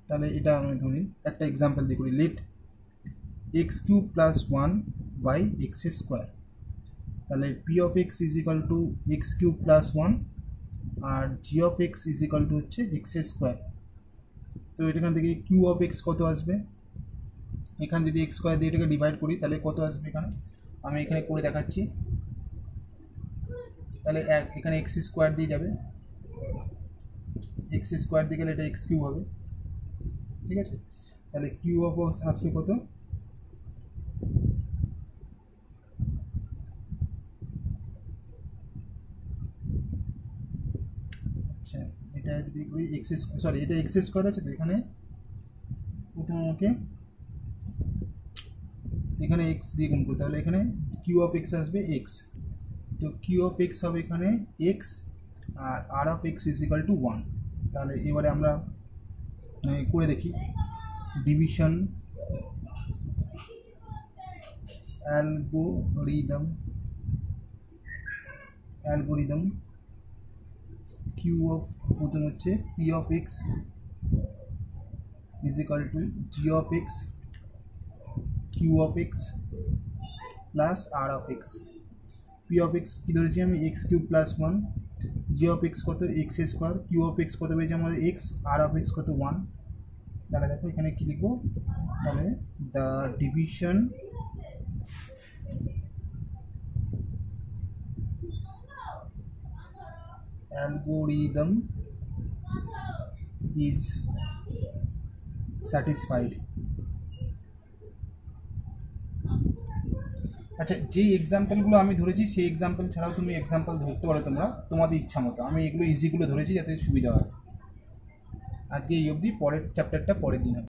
তাহলে এটা আমি ধরি একটা এক্সাম্পল দিয়ে করি, let x cube plus one by x square, তাহলে p of x is equal to x cube plus one আর জি of x is equal to হচ্ছে এক্স স্কোয়ার। তো এখান থেকে কিউ অফ এক্স কত আসবে, এখানে যদি এক্স স্কোয়ার দিয়ে এটাকে ডিভাইড করি তাহলে কত আসবে, এখানে আমি এখানে করে দেখাচ্ছি। তাহলে এখানে এক্স স্কোয়ার দিয়ে যাবে, এক্স স্কোয়ার দিয়ে গেলে এটা এক্স কিউব হবে, ঠিক আছে। তাহলে কিউ অফ এক্স আসবে কত, আচ্ছা এটা যদি করি এক্স সরি এটা এক্স স্কোয়ার আছে, তো এখানে প্রথমে আমাকে এখানে এক্স দিয়ে গুণ করতে, তাহলে এখানে কিউ অফ এক্স আসবে এক্স, তো কিউ অফ এক্স হবে এখানে এক্স আর আর of x is equal to one. তাহলে এবারে আমরা করে দেখি ডিভিশন অ্যালগোরিদম কিউ অফ প্রথম হচ্ছে p of x is equal to G of x Q of x plus R of x. P of x কী ধরেছি আমি x cube plus one, g of x কত x square, q of x কত পেয়েছে আমাদের x, r of x কত one. তাহলে দেখো এখানে কী লিখবো, তাহলে the division algorithm is satisfied. আচ্ছা, যে এক্সাম্পলগুলো আমি ধরেছি সেই এক্সাম্পল ছাড়াও তুমি এক্সাম্পল ধরতে পারো তোমরা তোমাদের ইচ্ছা মতো। আমি এগুলো ইজিগুলো ধরেছি যাতে সুবিধা হয়। আজকে এই অবধি, পরের চ্যাপ্টারটা পরের দিন হবে।